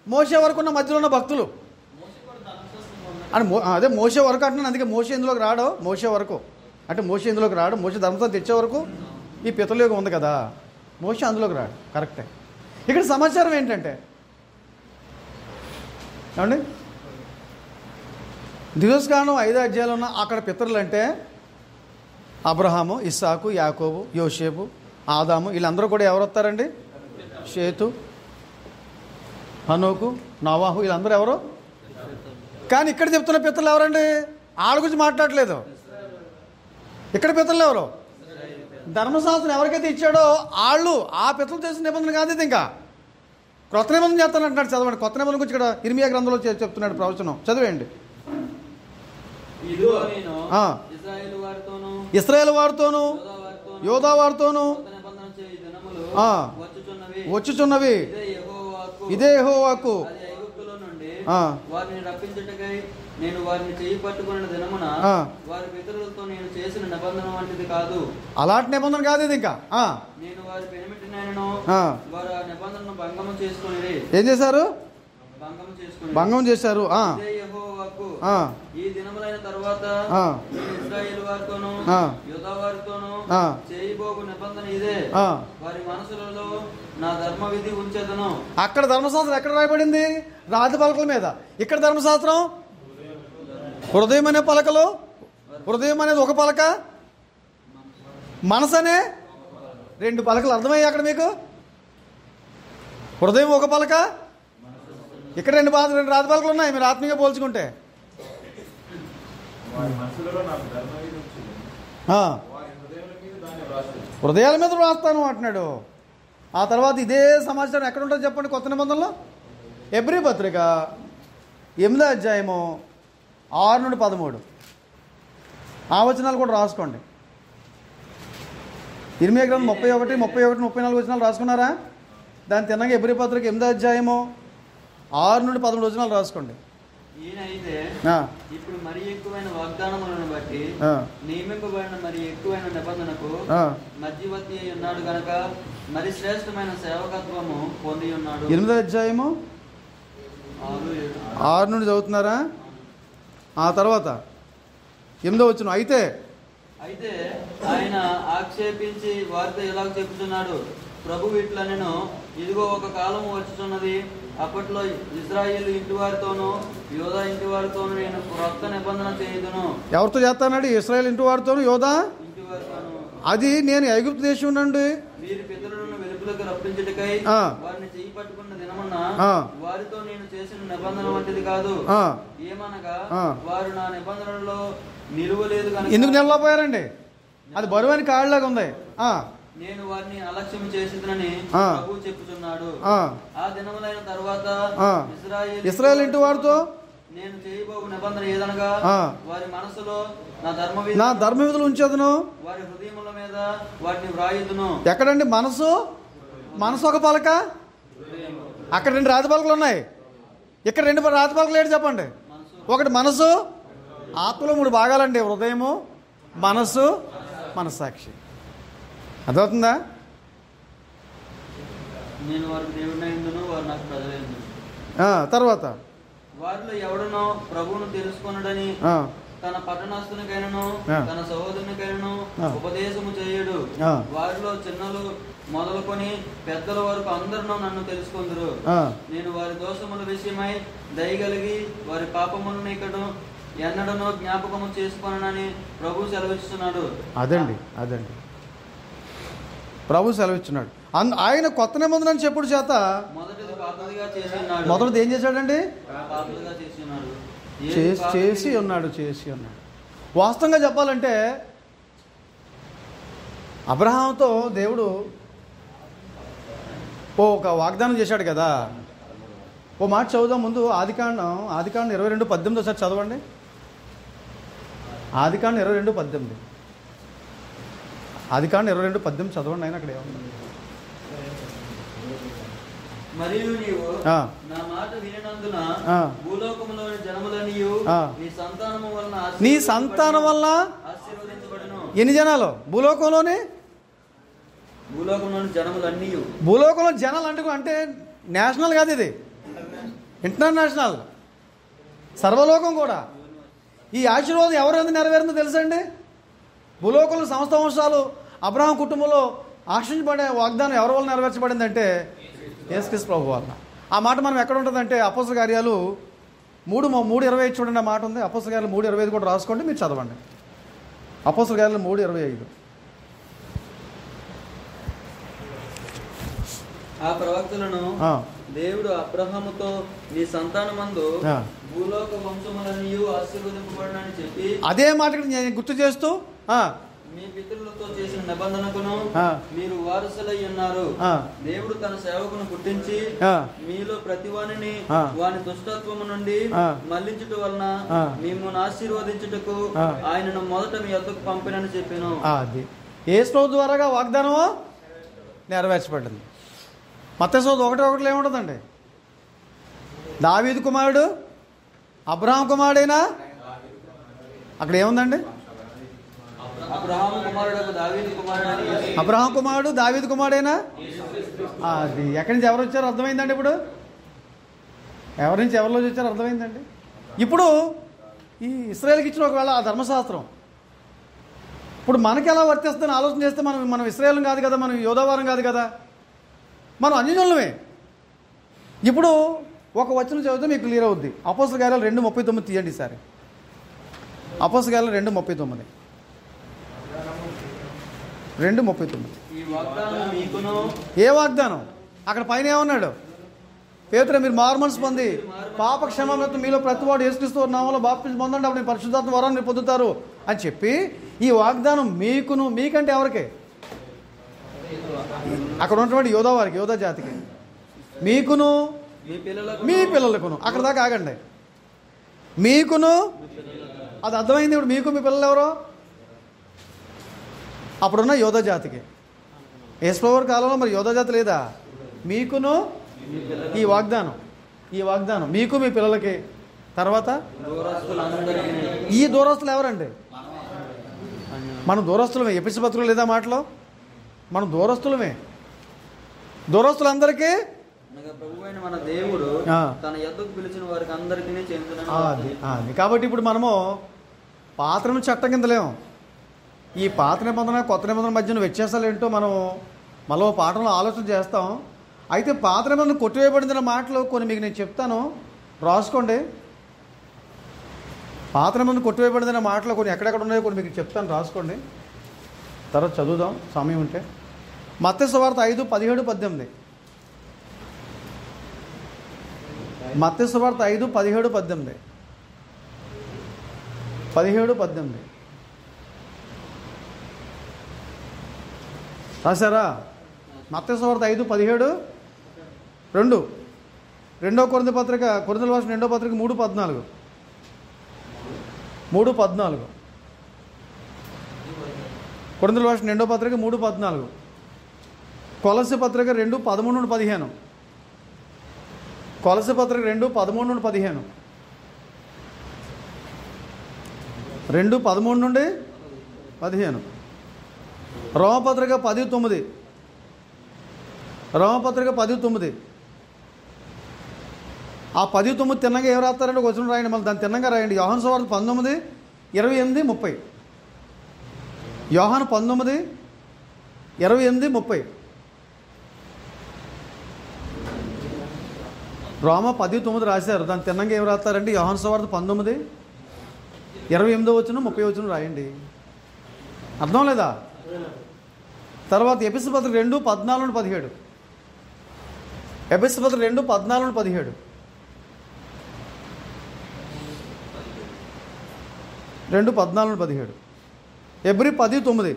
మోషే వరకు ఉన్న మధ్యలో ఉన్న భక్తులు అని అదే మోషే వరకు అంటున్నాను. అందుకే మోషే ఇందులోకి రాడు. మోషే వరకు అంటే మోషే ఇందులోకి రాడు. మోషే ధర్మశాస్త్రం తెచ్చే వరకు ఈ పితరుల యుగం ఉంది కదా, మోషే అందులోకి రాడు. కరెక్టే. ఇక్కడ సమాచారం ఏంటంటే ఏమండి, ద్వితీయోపదేశకాండం 5 ఉన్న అక్కడ పితరులు అంటే అబ్రహాము, ఇస్సాకు, యాకోబు, యోసేపు, ఆదాము వీళ్ళందరూ కూడా ఎవరు వస్తారండి? షేతు, హనోకు, నోవాహు వీళ్ళందరూ ఎవరు? కానీ ఇక్కడ చెప్తున్న పితరులు ఎవరండి? వాళ్ళ గురించి మాట్లాడలేదు. ఇక్కడ పితరులు ఎవరు? ధర్మశాస్త్రం ఎవరికైతే ఇచ్చాడో వాళ్ళు ఆ పితరులు చేసిన నిబంధన కాదు ఇది. ఇంకా కొత్త నిబంధన చేస్తానంటున్నాడు. చదవండి. కొత్త నిబంధన గురించి ఇక్కడ ఇర్మియా గ్రంథంలో చెప్తున్నాడు ప్రవచనం. చదివేయండి. ఇశ్రాయేలు వారితోనూ యోధా వారితోనూ వచ్చుచున్నవి. ఇదే యెహోవాకు. వారిని రప్పించుటకై నేను వారిని చేయి పట్టుకున్న దినమున వారి పితరులతో నేను చేసిన నిబంధన వంటిది కాదు. అలాంటి నిబంధన కాదు ఇది. ఇంకా నేను వారి పెనిమిటినైనను వారు ఆ నిబంధనను భంగము చేసుకుని ఏం చేశారు? భంగం చేశారు. ఈ దినములైన తరువాత ఇశ్రాయేలు వారితోనూ యూదా వారితోనూ చేయబోగు నిబంధన ఇదే. వారి మనసులలో నా ధర్మ విధి ఉంచేదను. అక్కడ ధర్మశాస్త్రం ఎక్కడ రాయబడింది? రాతి పలకల మీద. ఇక్కడ ధర్మశాస్త్రం హృదయం అనే పలకలు. హృదయం అనేది ఒక పలక, మనసు అనే 2 పలకలు. అర్థమయ్యాయి అక్కడ మీకు? హృదయం ఒక పలక, ఇక్కడ 2 రాతి పలకలు ఉన్నాయి. మీరు ఆత్మీయంగా పోల్చుకుంటే హృదయాల మీద రాస్తాను అంటున్నాడు. ఆ తర్వాత ఇదే సమాచారం ఎక్కడ ఉంటుంది చెప్పండి? కొత్త నిబంధనలో హెబ్రీ పత్రిక 8:6-13 ఆ వచనాలు కూడా రాసుకోండి. ఇర్మియా గ్రంథం 31, 34 వచనాలు రాసుకున్నారా? దాని తిన్నగా హెబ్రీ పత్రిక 8:6-13 రాసుకోండి. ఈయన అయితే ఇప్పుడు మరి ఎక్కువైన వాగ్దానములను బట్టి నియమింపబడిన మరి ఎక్కువైన నిబంధనకు మధ్యవర్తి అయి ఉన్నాడు గనక మరి శ్రేష్టమైన సేవకత్వము పొంది ఉన్నాడు. 8:6 చదువుతున్నారా? ఆ తర్వాత 8వ వచనం. అయితే ఆయన ఆక్షేపించి వారితో ఇలా చెబుతున్నాడు, ప్రభు ఇట్లనెను, ఇదిగో ఒక కాలము వచ్చుచున్నది, అప్పట్లో ఇశ్రాయేలు ఇంటి వారితోనూ యోధా ఇంటి వారితోనూ నేను క్రొత్త నిబంధన చేయుదును. ఎవరితో చేస్తానండి? ఇశ్రాయేల్ ఇంటి వారితోనూ యోధా ఇంటి వారితోనూ. అది నేను ఐగుప్తు దేశం నుండి వీరి పితరులను వెలుపులకు రప్పించుటకై వారిని చేయి పట్టుకున్న దినమున వారితో నేను చేసిన నిబంధన వంటిది కాదు. ఏమనగా వారు నా నిబంధనలో నిలువలేదు కనుక. ఎందుకు నిలవపోయారండి? అది బరువైన కాళ్ళలాగా ఉంది. నేను వారిని అలక్ష్యం చేసినని ప్రభువు చెప్పుచున్నాడు. ఆ దినములైన తర్వాత ఇశ్రాయేలు ఇంటి వారితో నేను చేయబోవు నిబంధన ఏదనగా వారి మనసులో నా ధర్మ విధులు ఉంచేదను, వారి హృదయముల మీద వాటిని వ్రాయుదును. ఎక్కడండి మనసు? మనసు ఒక పలక, అక్కడ 2 రాతి పలకలు ఉన్నాయి, ఇక్కడ 2 రాతి పలకలు ఏంటి చెప్పండి? ఒకటి మనసు, ఆత్మలో 3 భాగాలండి, హృదయము, మనసు, మనస్సాక్షి. అర్థమవుతుందా? నేను వారికి దేవుడినైందును, వారు నాకు ప్రజలైందును. తర్వాత వారిలో ఎవడనో ప్రభువును తెలుసుకొనుడని తన పట్టణస్థునికైనను తన సహోదరునికైనను ఉపదేశము చేయడు. వారిలో చిన్నలు మొదలుకొని పెద్దల వరకు అందరూ నన్ను తెలుసుకొందురు. నేను వారి దోషముల విషయమై దయగలిగి వారి పాపములను ఇక్కడ ఎన్నడనో జ్ఞాపకము చేసుకోనని ప్రభు సెలవిస్తున్నాడు. అదండి ప్రభు సెలవిస్తున్నాడు. ఆయన కొత్త నిబంధన చెప్పుడు చేత మొదటిది ఏం చేశాడండి? చేసి ఉన్నాడు. వాస్తవంగా చెప్పాలంటే అబ్రహాముతో దేవుడు ఒక వాగ్దానం చేశాడు కదా. ఓ మాట చదువుదాం ముందు. ఆదికాండం 22:18 ఒకసారి చదవండి. ఆదికాండం 22:18 చదవండి. ఆయన అక్కడ ఏమన్నా మరియు నీవు నా మాట వినినందున భూలోకములోని జనములనియు నీ సంతానం వలన ఆశీర్వదించబడును. ఎన్ని జనాలు? భూలోకంలోని జనాలు అంటే నేషనల్ కాదు, ఇది ఇంటర్నేషనల్, సర్వలోకం కూడా. ఈ ఆశీర్వాదం ఎవరెందుకు నెరవేరిందో తెలుసండి? భూలోకంలో సంవత్సర సంవత్సరాలు అబ్రహాం కుటుంబంలో ఆశించబడే వాగ్దానం ఎవరి వల్ల నెరవేర్చబడిందంటే యేసుక్రీస్తు ప్రభు వల్ల. ఆ మాట మనం ఎక్కడ ఉంటుందంటే అపోస్తల కార్యాలు 3:25 చూడండి. ఆ మాట ఉంది. అపోస్తల కార్యాలు 3:25 కూడా రాసుకోండి, మీరు చదవండి. అపోస్తల కార్యాలు 3:25. ఆ ప్రవక్తలను దేవుడు అబ్రహాముతో నీ సంతానమందు భూలోక వంశములన్నీయు ఆశీర్వదింపబడునని చెప్పి అదే మాట నేను గుర్తు చేస్తూ మీ పితరులతో చేసిన నిబంధనకును మీరు వారసులై ఉన్నారు. దేవుడు తన సేవకును పుట్టించి మీలో ప్రతివానిని వాని దుష్టత్వము నుండి మళ్లించుట వలన మిమ్మల్ని ఆశీర్వదించుటకు ఆయనను మొదట మీ యొద్దకు పంపినని చెప్పాను. అది యేసు ద్వారాగా వాగ్దానము నెరవేర్చబడింది. మత్తయి 1:1 ఏముంటుందండి? దావీదు కుమారుడు అబ్రహాం కుమారుడైనా అక్కడ ఏముందండి? అబ్రహాం కుమారుడు దావీదు కుమారుడైనా. అది ఎక్కడి నుంచి ఎవరు వచ్చారో అర్థమైందండి. ఇప్పుడు ఎవరి నుంచి ఎవరిలో వచ్చారో అర్థమైందండి. ఇప్పుడు ఈ ఇశ్రాయేలుకి ఇచ్చిన ఒకవేళ ఆ ధర్మశాస్త్రం ఇప్పుడు మనకి ఎలా వర్తిస్తుందని ఆలోచన చేస్తే మనం ఇశ్రాయేలు కాదు కదా, మనం యోధావారం కాదు కదా, మనం అన్యజనులమే. ఇప్పుడు ఒక వచనం చదివితే మీకు క్లియర్ అవుద్ది. అపోస్తల కార్యాలు 2:39 తీయండి ఈసారి. అపోస్తల కార్యాలు 2:39. ఏ వాగ్దానం? అక్కడ పైన ఏమన్నాడు? పేతురు మీరు మారుమనసు పొంది పాప క్షమాపణ మీలో ప్రతివాడు యేసుక్రీస్తు నామములో బాప్తిసం పొందండి, అప్పుడు పరిశుద్ధాత్మ వరాన్ని పొందుతారు అని చెప్పి ఈ వాగ్దానం మీకును, మీకంటే ఎవరికి? అక్కడ ఉన్నటువంటి యోధా వారికి, యోధా జాతికి, మీకును మీ పిల్లలకును. అక్కడ దాకా ఆగండి. మీకును, అది అర్థమైంది. ఇప్పుడు మీకు మీ పిల్లలు ఎవరో? అప్పుడున్న యోధా జాతికి. యేసుప్రభు కాలంలో మరి యోధా జాతి లేదా? మీకును ఈ వాగ్దానం మీకు మీ పిల్లలకి. తర్వాత ఈ దూరస్తులు ఎవరండి? మనం దూరస్తులమే. ఎపిసి పత్రికలు లేదా మాటలో మనం దూరస్తులమే. దూరస్తులందరికీ మన దేవుడు తన యొద్దకు పిలిచిన వారికి అందరికీ అది. కాబట్టి ఇప్పుడు మనము పాత నిబంధన చట్టం కింద లేము. ఈ పాత నిబంధన కొత్త నిబంధన మధ్యన వ్యత్యాసాలు ఏంటో మనం మళ్ళీ పాఠంలో ఆలోచన చేస్తాం. అయితే పాత నిబంధన కొట్టివేయబడిన మాటలు కొన్ని మీకు నేను చెప్తాను, రాసుకోండి. పాత నిబంధన కొట్టివేయబడిన మాటలు కొన్ని ఎక్కడెక్కడ ఉన్నాయో కొన్ని మీకు చెప్తాను, రాసుకోండి. తర్వాత చదువుదాం సమయం ఉంటే. మత్తయి సువార్త 5:17-18. మత్తయి సువార్త 5:17-18. 17-18. రాశారా? మత్తయి సువార్త 5:17, 2 కొరింథీ పత్రిక, కొరింథీయుల రాసిన 2వ పత్రిక 3:14, 3:14, కొరింథీయుల రాసిన 2వ పత్రిక 3:14, కొలస్సీ పత్రిక 2:13-15, కొలస్సీ పత్రిక 2:13-15, 2:13-15, రోమపత్రిక 10:9, రోమపత్రిక 10:9. ఆ 10:9 తిన్నగా ఏం రాస్తారంటే వచ్చిన రాయండి, మళ్ళీ దాన్ని తిన్నగా రాయండి. యోహాను సువార్త 19:28-30, యోహాను 19:28-30, రోమ 10:9 రాశారు. దాన్ని తిన్నంగా ఏం రాస్తారంటే యోహాను సువార్త 19:28-30 రాయండి. అర్థం లేదా? తర్వాత ఎఫెసీ పత్రిక 2:14-17, ఎఫెసీ పత్రిక 2:14-17, 2:14-17, ఎబ్రీ 10:9,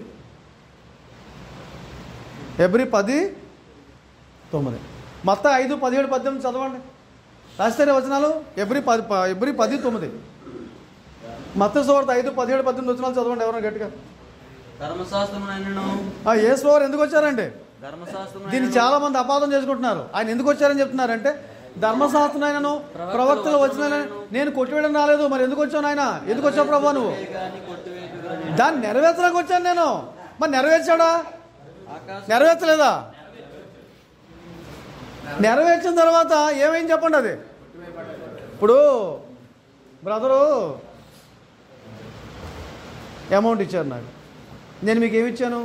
ఎబ్రీ 10:9, మత్తయి 5:17-18 చదవండి. రాస్తారే వచనాలు? ఎబ్రీ 10:9, మత్తయి సువార్త 5:17-18 వచనాలు చదవండి ఎవరైనా గట్టిగా. యేసు వారు ఎందుకు వచ్చారంటే, దీన్ని చాలా మంది అపార్థం చేసుకుంటున్నారు. ఆయన ఎందుకు వచ్చారని చెప్తున్నారంటే, ధర్మశాస్త్రం ఆయనను ప్రవక్తలు వచ్చిన నేను కొట్టివేయడం రాలేదు, మరి ఎందుకు వచ్చాను ఆయన? ఎందుకు వచ్చావు ప్రభు నువ్వు? దాన్ని నెరవేర్చడానికి వచ్చాను నేను. మరి నెరవేర్చాడా? నెరవేర్చలేదా? నెరవేర్చిన తర్వాత ఏమైంది చెప్పండి. అది ఇప్పుడు బ్రదరు అమౌంట్ ఇచ్చారు నాకు, నేను మీకు ఏమి ఇచ్చాను?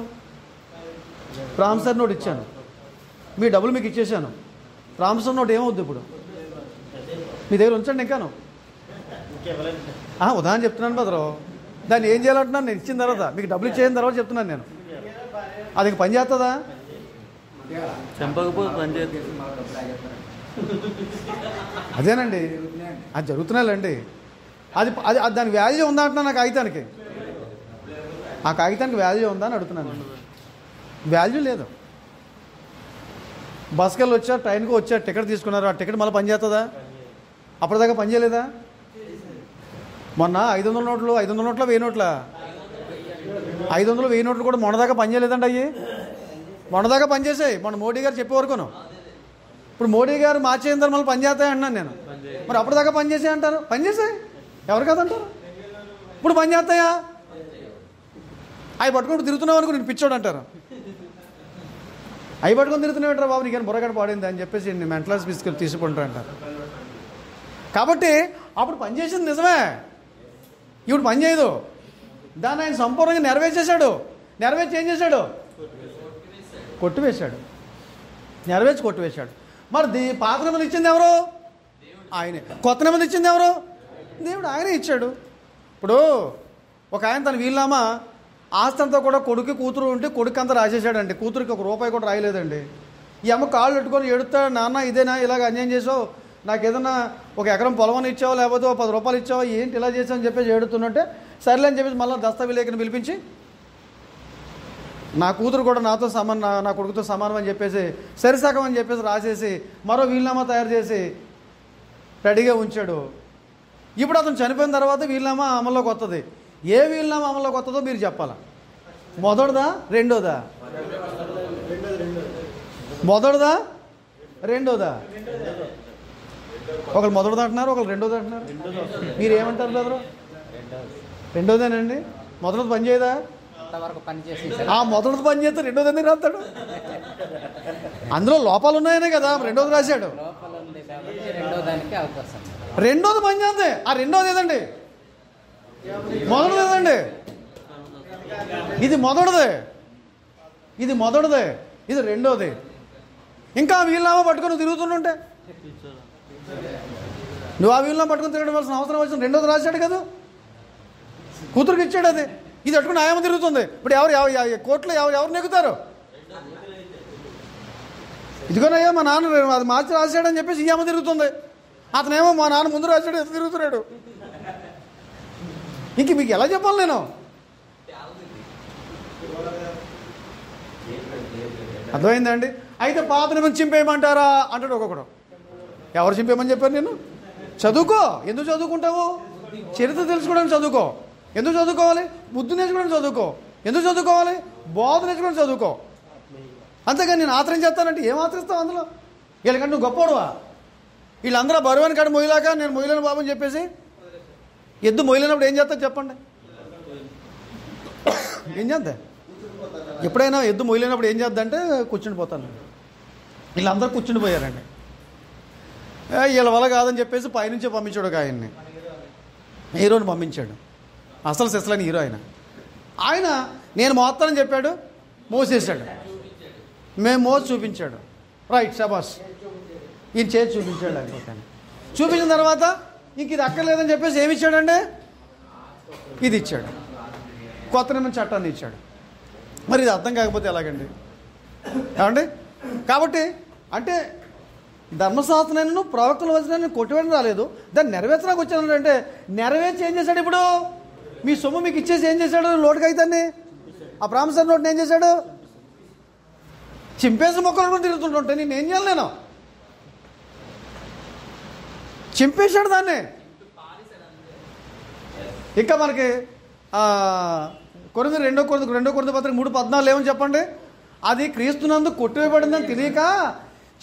ప్రామిసర్ నోట్ ఇచ్చాను, మీ డబ్బులు మీకు ఇచ్చేసాను. ప్రామిసర్ నోట్ ఏమవుద్ది ఇప్పుడు? మీ దగ్గర ఉంచండి ఇంకాను. ఉదాహరణ చెప్తున్నాను బ్రదరు. దాన్ని ఏం చేయాలంటున్నాను? నేను ఇచ్చిన తర్వాత మీకు డబ్బులు ఇచ్చేసిన తర్వాత చెప్తున్నాను నేను. అది ఇంక పని చేస్తుందా? అదేనండి, అది జరుగుతున్నాయండి. అది అది దాని వాల్యూ ఉందా అంటున్నా? నా కాగితానికి, ఆ కాగితానికి వాల్యూ ఉందా అని అడుగుతున్నాను. వాల్యూ లేదు. బస్కి వెళ్ళి వచ్చారు, ట్రైన్కి వచ్చారు, టికెట్ తీసుకున్నారు. ఆ టికెట్ మళ్ళీ పని చేస్తుందా? అప్పటిదాకా పని చేయలేదా? మొన్న 500 నోట్లు, 500 నోట్ల 1000 నోట్ల, 500, 1000 నోట్లు కూడా మొన్నదాకా పని చేయలేదండి. అయ్యి మొన్నదాకా పనిచేసాయి. మొన్న మోడీ గారు చెప్పే వరకును. ఇప్పుడు మోడీ గారు మార్చేసిన తర్వాత మళ్ళీ పని చేస్తాయి అంటున్నాను నేను. మరి అప్పటిదాకా పని చేసే అంటారు. పని చేసాయి ఎవరు కాదంటారు? ఇప్పుడు పని చేస్తాయా? అవి పట్టుకుంటూ తిరుగుతున్నావు అనుకో, నేను పిచ్చోడు అంటారు. అవి పట్టుకొని తిరుగుతున్నావు అంటారు. బాబు నీకేం బుర్రగడ పాడింది అని చెప్పేసి నేను మెంటల్ తీసుకెళ్ళి తీసుకుంటారు అంటారు. కాబట్టి అప్పుడు పని చేసింది నిజమే, ఇప్పుడు పని చేయదు. దాన్ని ఆయన సంపూర్ణంగా నెరవేర్చేశాడు. నెరవేర్చి ఏం చేశాడు? కొట్టివేశాడు. నెరవేర్చి కొట్టివేశాడు. మరి పాత నిబంధన ఇచ్చింది ఎవరు? ఆయనే. కొత్త నిబంధన ఇచ్చింది ఎవరు? దేవుడు. ఆయనే ఇచ్చాడు. ఇప్పుడు ఒక ఆయన తన వీలునామా ఆస్తి అంతా కూడా కొడుకు కూతురు ఉంటే కొడుకు అంతా రాసేసాడండి. కూతురికి ₹1 కూడా రాయలేదండి. ఈ అమ్మ కాళ్ళు పెట్టుకొని ఏడుస్తాడు, నాన్న ఇదేనా ఇలాగ అన్యాయం చేసావు, నాకు ఏదన్నా 1 ఎకరం పొలం ఇచ్చావు, లేకపోతే ₹10 ఇచ్చావు, ఏంటి ఇలా చేసావు అని చెప్పేసి ఏడుతున్నట్టే సర్లే అని చెప్పేసి మళ్ళీ దస్తావేలేఖను పిలిపించి నా కూతురు కూడా నాతో సమానం, నా కొడుకుతో సమానం అని చెప్పేసి సరిసగం అని చెప్పేసి రాసేసి మరో వీలునామా తయారు చేసి రెడీగా ఉంచాడు. ఇప్పుడు అతను చనిపోయిన తర్వాత వీలునామా అమల్లోకి వస్తుంది. ఏ వీలునామా అమల్లోకి వస్తుందో మీరు చెప్పాలా? మొదటిదా రెండోదా? మొదటిదా రెండోదా? ఒకళ్ళు మొదటిది అంటున్నారు, ఒకళ్ళు రెండోది అంటున్నారు. మీరు ఏమంటారు బ్రదరు? రెండోదేనండి. మొదటిది పని చేయదా? ఆ మొదటిది పని చేస్తే రెండోది ఎందుకు రాస్తాడు? అందులో లోపాలు ఉన్నాయనే కదా రెండోది రాశాడు. రెండోది పని చేస్తే ఆ రెండోది ఏదండి? మొదటిది ఏదండి? ఇది మొదటిదే, ఇది మొదటిదే, ఇది రెండోది. ఇంకా వీలునామా పట్టుకొని తిరుగుతుంటే నువ్వు ఆ వీలునామా పట్టుకొని తిరగవలసిన అవసరం వచ్చిన రెండోది రాశాడు కదా, కూతురికి ఇచ్చాడు. అది ఇది పట్టుకుని ఆయమ తిరుగుతుంది. ఇప్పుడు ఎవరు కోర్టులో ఎవరు నెగ్గుతారు? ఇదిగోనయ్యా మా నాన్న అది మార్చి రాశాడని చెప్పేసి ఈ అమ్మ తిరుగుతుంది. అతనేమో మా నాన్న ముందు రాశాడు ఎంత తిరుగుతున్నాడు. ఇంక మీకు ఎలా చెప్పాలి నేను? అర్థమైందండి? అయితే పాత నిబంధన చింపేయమంటారా అంటాడు ఒక్కొక్కడు. ఎవరు చింపేయమని చెప్పారు? నేను చదువుకో. ఎందుకు చదువుకుంటావు? చరిత్ర తెలుసుకోవడానికి చదువుకో. ఎందుకు చదువుకోవాలి? బుద్ధి నేర్చుకోవడానికి చదువుకో. ఎందుకు చదువుకోవాలి? బోధ నేర్చుకోవడానికి చదువుకో. అంతేగాని నేను ఆత్రం చేస్తానంటే ఏం ఆత్రిస్తావు అందులో? వీళ్ళకంటే నువ్వు గొప్పవాడువా? వీళ్ళందరూ బరువని కాడ మొయ్యలాగా నేను మొయ్యలేను బాబు అని చెప్పేసి ఎద్దు మొయ్యలేనప్పుడు ఏం చేస్తా చెప్పండి? ఏం చేద్దా? ఎప్పుడైనా ఎద్దు మొయ్యలేనప్పుడు ఏం చేద్దంటే కూర్చుండిపోతాను. వీళ్ళందరూ కూర్చుండిపోయారండి. వీళ్ళ వల్ల కాదని చెప్పేసి పైనుంచి పంపించాడు ఒక ఆయన్ని, హీరోని పంపించాడు. అసలు సెస్లని హీరో ఆయన నేను మోస్తానని చెప్పాడు, మోసేసాడు. మేము మోసి చూపించాడు. రైట్, శబాస్. ఈయన చేసి చూపించాడు. లేకపోతే చూపించిన తర్వాత ఇంక ఇది అక్కర్లేదని చెప్పేసి ఏమి ఇచ్చాడంటే ఇది ఇచ్చాడు. కొత్త నిబంధన చట్టాన్ని ఇచ్చాడు. మరి ఇది అర్థం కాకపోతే ఎలాగండి? ఏమండి? కాబట్టి అంటే ధర్మశాస్త్రాన్ని ప్రవక్తల వచనాన్ని కొట్టివేయడం రాలేదు, దాన్ని నెరవేర్చడానికి వచ్చాను. అంటే నెరవేర్చి ఏం చేశాడు? ఇప్పుడు మీ సొమ్ము మీకు ఇచ్చేసి ఏం చేశాడు? లోటుకైతాన్ని ఆ ప్రామిసర్ నోట్ని ఏం చేశాడు? చింపేసి మొక్కలు కూడా తిరుగుతుంటుంటే నేను ఏం చేయాలి? నేను చింపేశాడు దాన్ని. ఇంకా మనకి రెండో కొరింథీ పత్రిక 3:14 ఏమని చెప్పండి? అది క్రీస్తునందు కొట్టివేయబడిందని తెలియక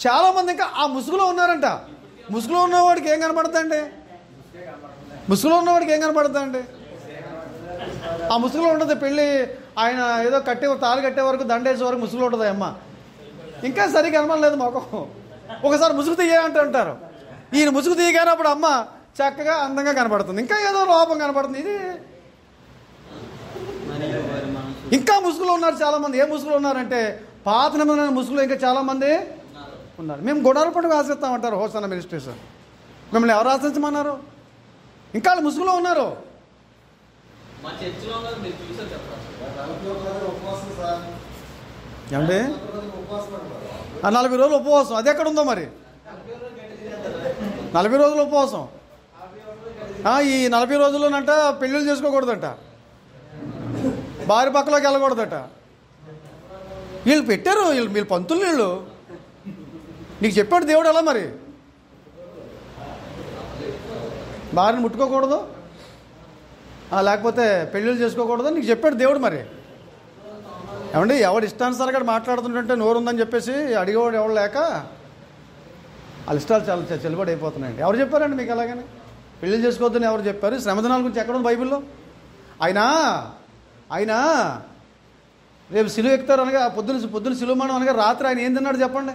చాలామంది ఇంకా ఆ ముసుగులో ఉన్నారంట. ముసుగులో ఉన్నవాడికి ఏం కనపడుతుందండి? ముసుగులో ఉన్నవాడికి ఏం కనపడుతుందండి? ఆ ముసుగులో ఉంటుంది. పెళ్ళి ఆయన ఏదో తాళి కట్టే వరకు, దండేసే వరకు ముసుగులో ఉంటుంది అమ్మ. ఇంకా సరిగ్గా కనపడలేదు మొఖం. ఒకసారి ముసుగు తీయాలంటే అంటారు. ఈయన ముసుగు తీయగానే అప్పుడు అమ్మ చక్కగా అందంగా కనపడుతుంది. ఇంకా ఏదో లోపం కనపడుతుంది. ఇది ఇంకా ముసుగులో ఉన్నారు చాలామంది. ఏ ముసుగులో ఉన్నారంటే పాత నిబంధన ముసుగులో ఇంకా చాలామంది ఉన్నారు. మేము గుడాల పండుగ ఆశిస్తామంటారు హోసన్న మినిస్ట్రీస్. మిమ్మల్ని ఎవరు ఆశించమన్నారు? ఇంకా వాళ్ళు ముసుగులో ఉన్నారు. ఏమండి? 40 రోజులు ఉపవాసం అది ఎక్కడ ఉందో మరి? 40 రోజులు ఉపవాసం. ఈ 40 రోజుల్లోనంట పెళ్ళిళ్ళు చేసుకోకూడదంట, భార్య పక్కలోకి వెళ్ళకూడదట. వీళ్ళు పెట్టారు, వీళ్ళు పంతులు. వీళ్ళు నీకు చెప్పాడు దేవుడు ఎలా మరి? భార్యను ముట్టుకోకూడదు, లేకపోతే పెళ్ళిళ్ళు చేసుకోకూడదు నీకు చెప్పాడు దేవుడు మరి. ఏమండి? ఎవడు ఇష్టానుసారంగా మాట్లాడుతుంటే నోరు ఉందని చెప్పేసి అడిగేవాడు ఎవడు లేక వాళ్ళ ఇష్టాలు చాలా చెల్లుబడి అయిపోతున్నాయండి. ఎవరు చెప్పారండి మీకు అలాగని? పెళ్ళిళ్ళు చేసుకోవద్దని ఎవరు చెప్పారు? శ్రమదినాల గురించి ఎక్కడ ఉంది బైబిల్లో? ఆయన రేపు సిలువ ఎక్కుతారు అనగా పొద్దున్న సిలువమానం అనగా రాత్రి ఆయన ఏం తిన్నాడు చెప్పండి?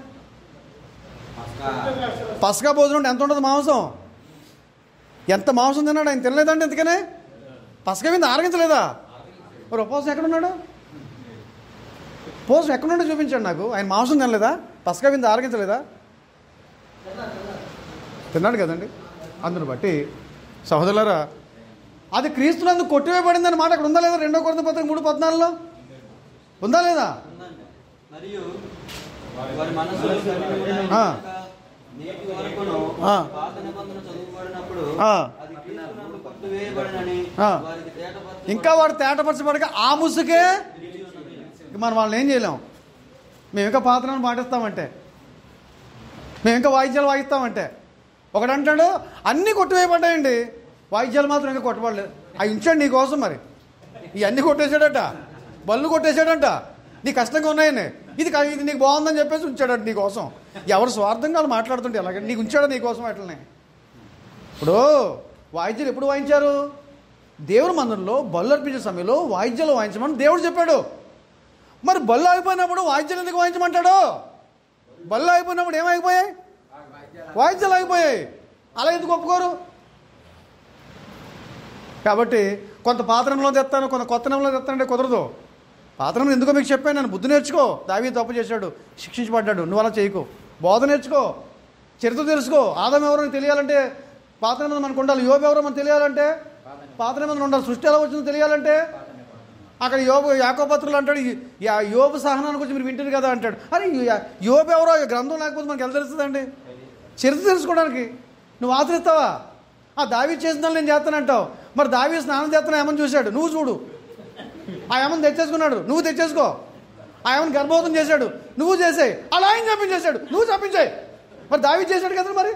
పసకా భోజనం ఎంత ఉంటుంది? మాంసం. ఎంత మాంసం తిన్నాడు ఆయన? తినలేదండి. ఎందుకనే? పసకా మీద ఆరగించలేదా? మరి ఉపవాసం ఎక్కడున్నాడు? ఉపవాసం ఎక్కడున్నాడో చూపించాడు నాకు. ఆయన మాంసం తినలేదా? పసకా మీద ఆరగించలేదా? తిన్నాడు కదండి. అందును బట్టి సహోదరులారా, అది క్రీస్తునందు కొట్టివేయబడిందని మాట అక్కడ ఉందా లేదా? 2 కొరింథీ పత్రిక 3:14 ఉందా లేదా? మరియు వారి మనసులో నేటి వరకును పాత నిబంధన చదువుబడినప్పుడు అది క్రీస్తునందు కొట్టివేయబడినని వారికి తేటపరచబడి, ఇంకా వాడు తేటపరచబడక ఆ ముసుగే మనం వాళ్ళని ఏం చేయలేం. మేము ఇంకా పాత్రను పాటిస్తామంటే, మేము ఇంకా వాయిద్యాలు వాయిస్తామంటే. ఒకడంటాడు అన్నీ కొట్టివేయబడ్డాయండి, వాయిద్యాలు మాత్రం ఇంకా కొట్టబడలేదు. అవి ఉంచాడు నీకోసం. మరి ఇవన్నీ కొట్టేశాడట, బళ్ళు కొట్టేశాడంట, నీ కష్టంగా ఉన్నాయని. ఇది నీకు బాగుందని చెప్పేసి ఉంచాడట నీకోసం. ఎవరు స్వార్థంగా వాళ్ళు మాట్లాడుతుంటే ఎలాగ నీకు ఉంచాడు నీకోసం అట్లనే. ఇప్పుడు వాయిద్యాలు ఎప్పుడు వాయించారు? దేవుని మందిరంలో బళ్ళు అర్పించే సమయంలో వాయిద్యాలు వాయించమని దేవుడు చెప్పాడు. మరి బళ్ళు ఆగిపోయినప్పుడు వాయిద్యాలు ఎందుకు వాయించమంటాడు? బళ్ళు ఆగిపోయినప్పుడు ఏమైపోయాయి? వాయిద్యాలు ఆగిపోయాయి. అలా ఎందుకు ఒప్పుకోరు? కాబట్టి కొంత పాత్రలో తెస్తాను, కొంత కొత్త నెలలో తెస్తానంటే కుదరదు. పాత్రను ఎందుకో మీకు చెప్పాను నేను. బుద్ధి నేర్చుకో. దావీదు తప్పు చేశాడు, శిక్షించబడ్డాడు, నువ్వు అలా చేయకు. బోధ నేర్చుకో, చరిత్ర తెలుసుకో. ఆదాము ఎవరో తెలియాలంటే పాత్ర మీద మనకు ఉండాలి. యోబు ఎవరో మనకు తెలియాలంటే పాత్ర మీద ఉండాలి. సృష్టి ఎలా వచ్చిందో తెలియాలంటే అక్కడ యాకోబు పత్రులు అంటాడు, యోబు సహనాన్ని గురించి మీరు వింటారు కదా అంటాడు. అరే యోబు ఎవరో గ్రంథం లేకపోతే మనకు ఎలా తెలుస్తుందండి? చరిత్ర తెలుసుకోవడానికి నువ్వు ఆచరిస్తావా? దావీదు చేసిన నేను చేస్తానంటావు. మరి దావీదు స్నానం చేస్తున్నా ఏమని చూశాడు? నువ్వు చూడు. ఆ ఏమని తెచ్చేసుకున్నాడు, నువ్వు తెచ్చేసుకో. ఆయన గర్భవతం చేశాడు, నువ్వు చేసాయి. అలా ఆయన చంపించేశాడు, నువ్వు చంపించాయి. మరి దావీదు చేశాడు కదా. మరి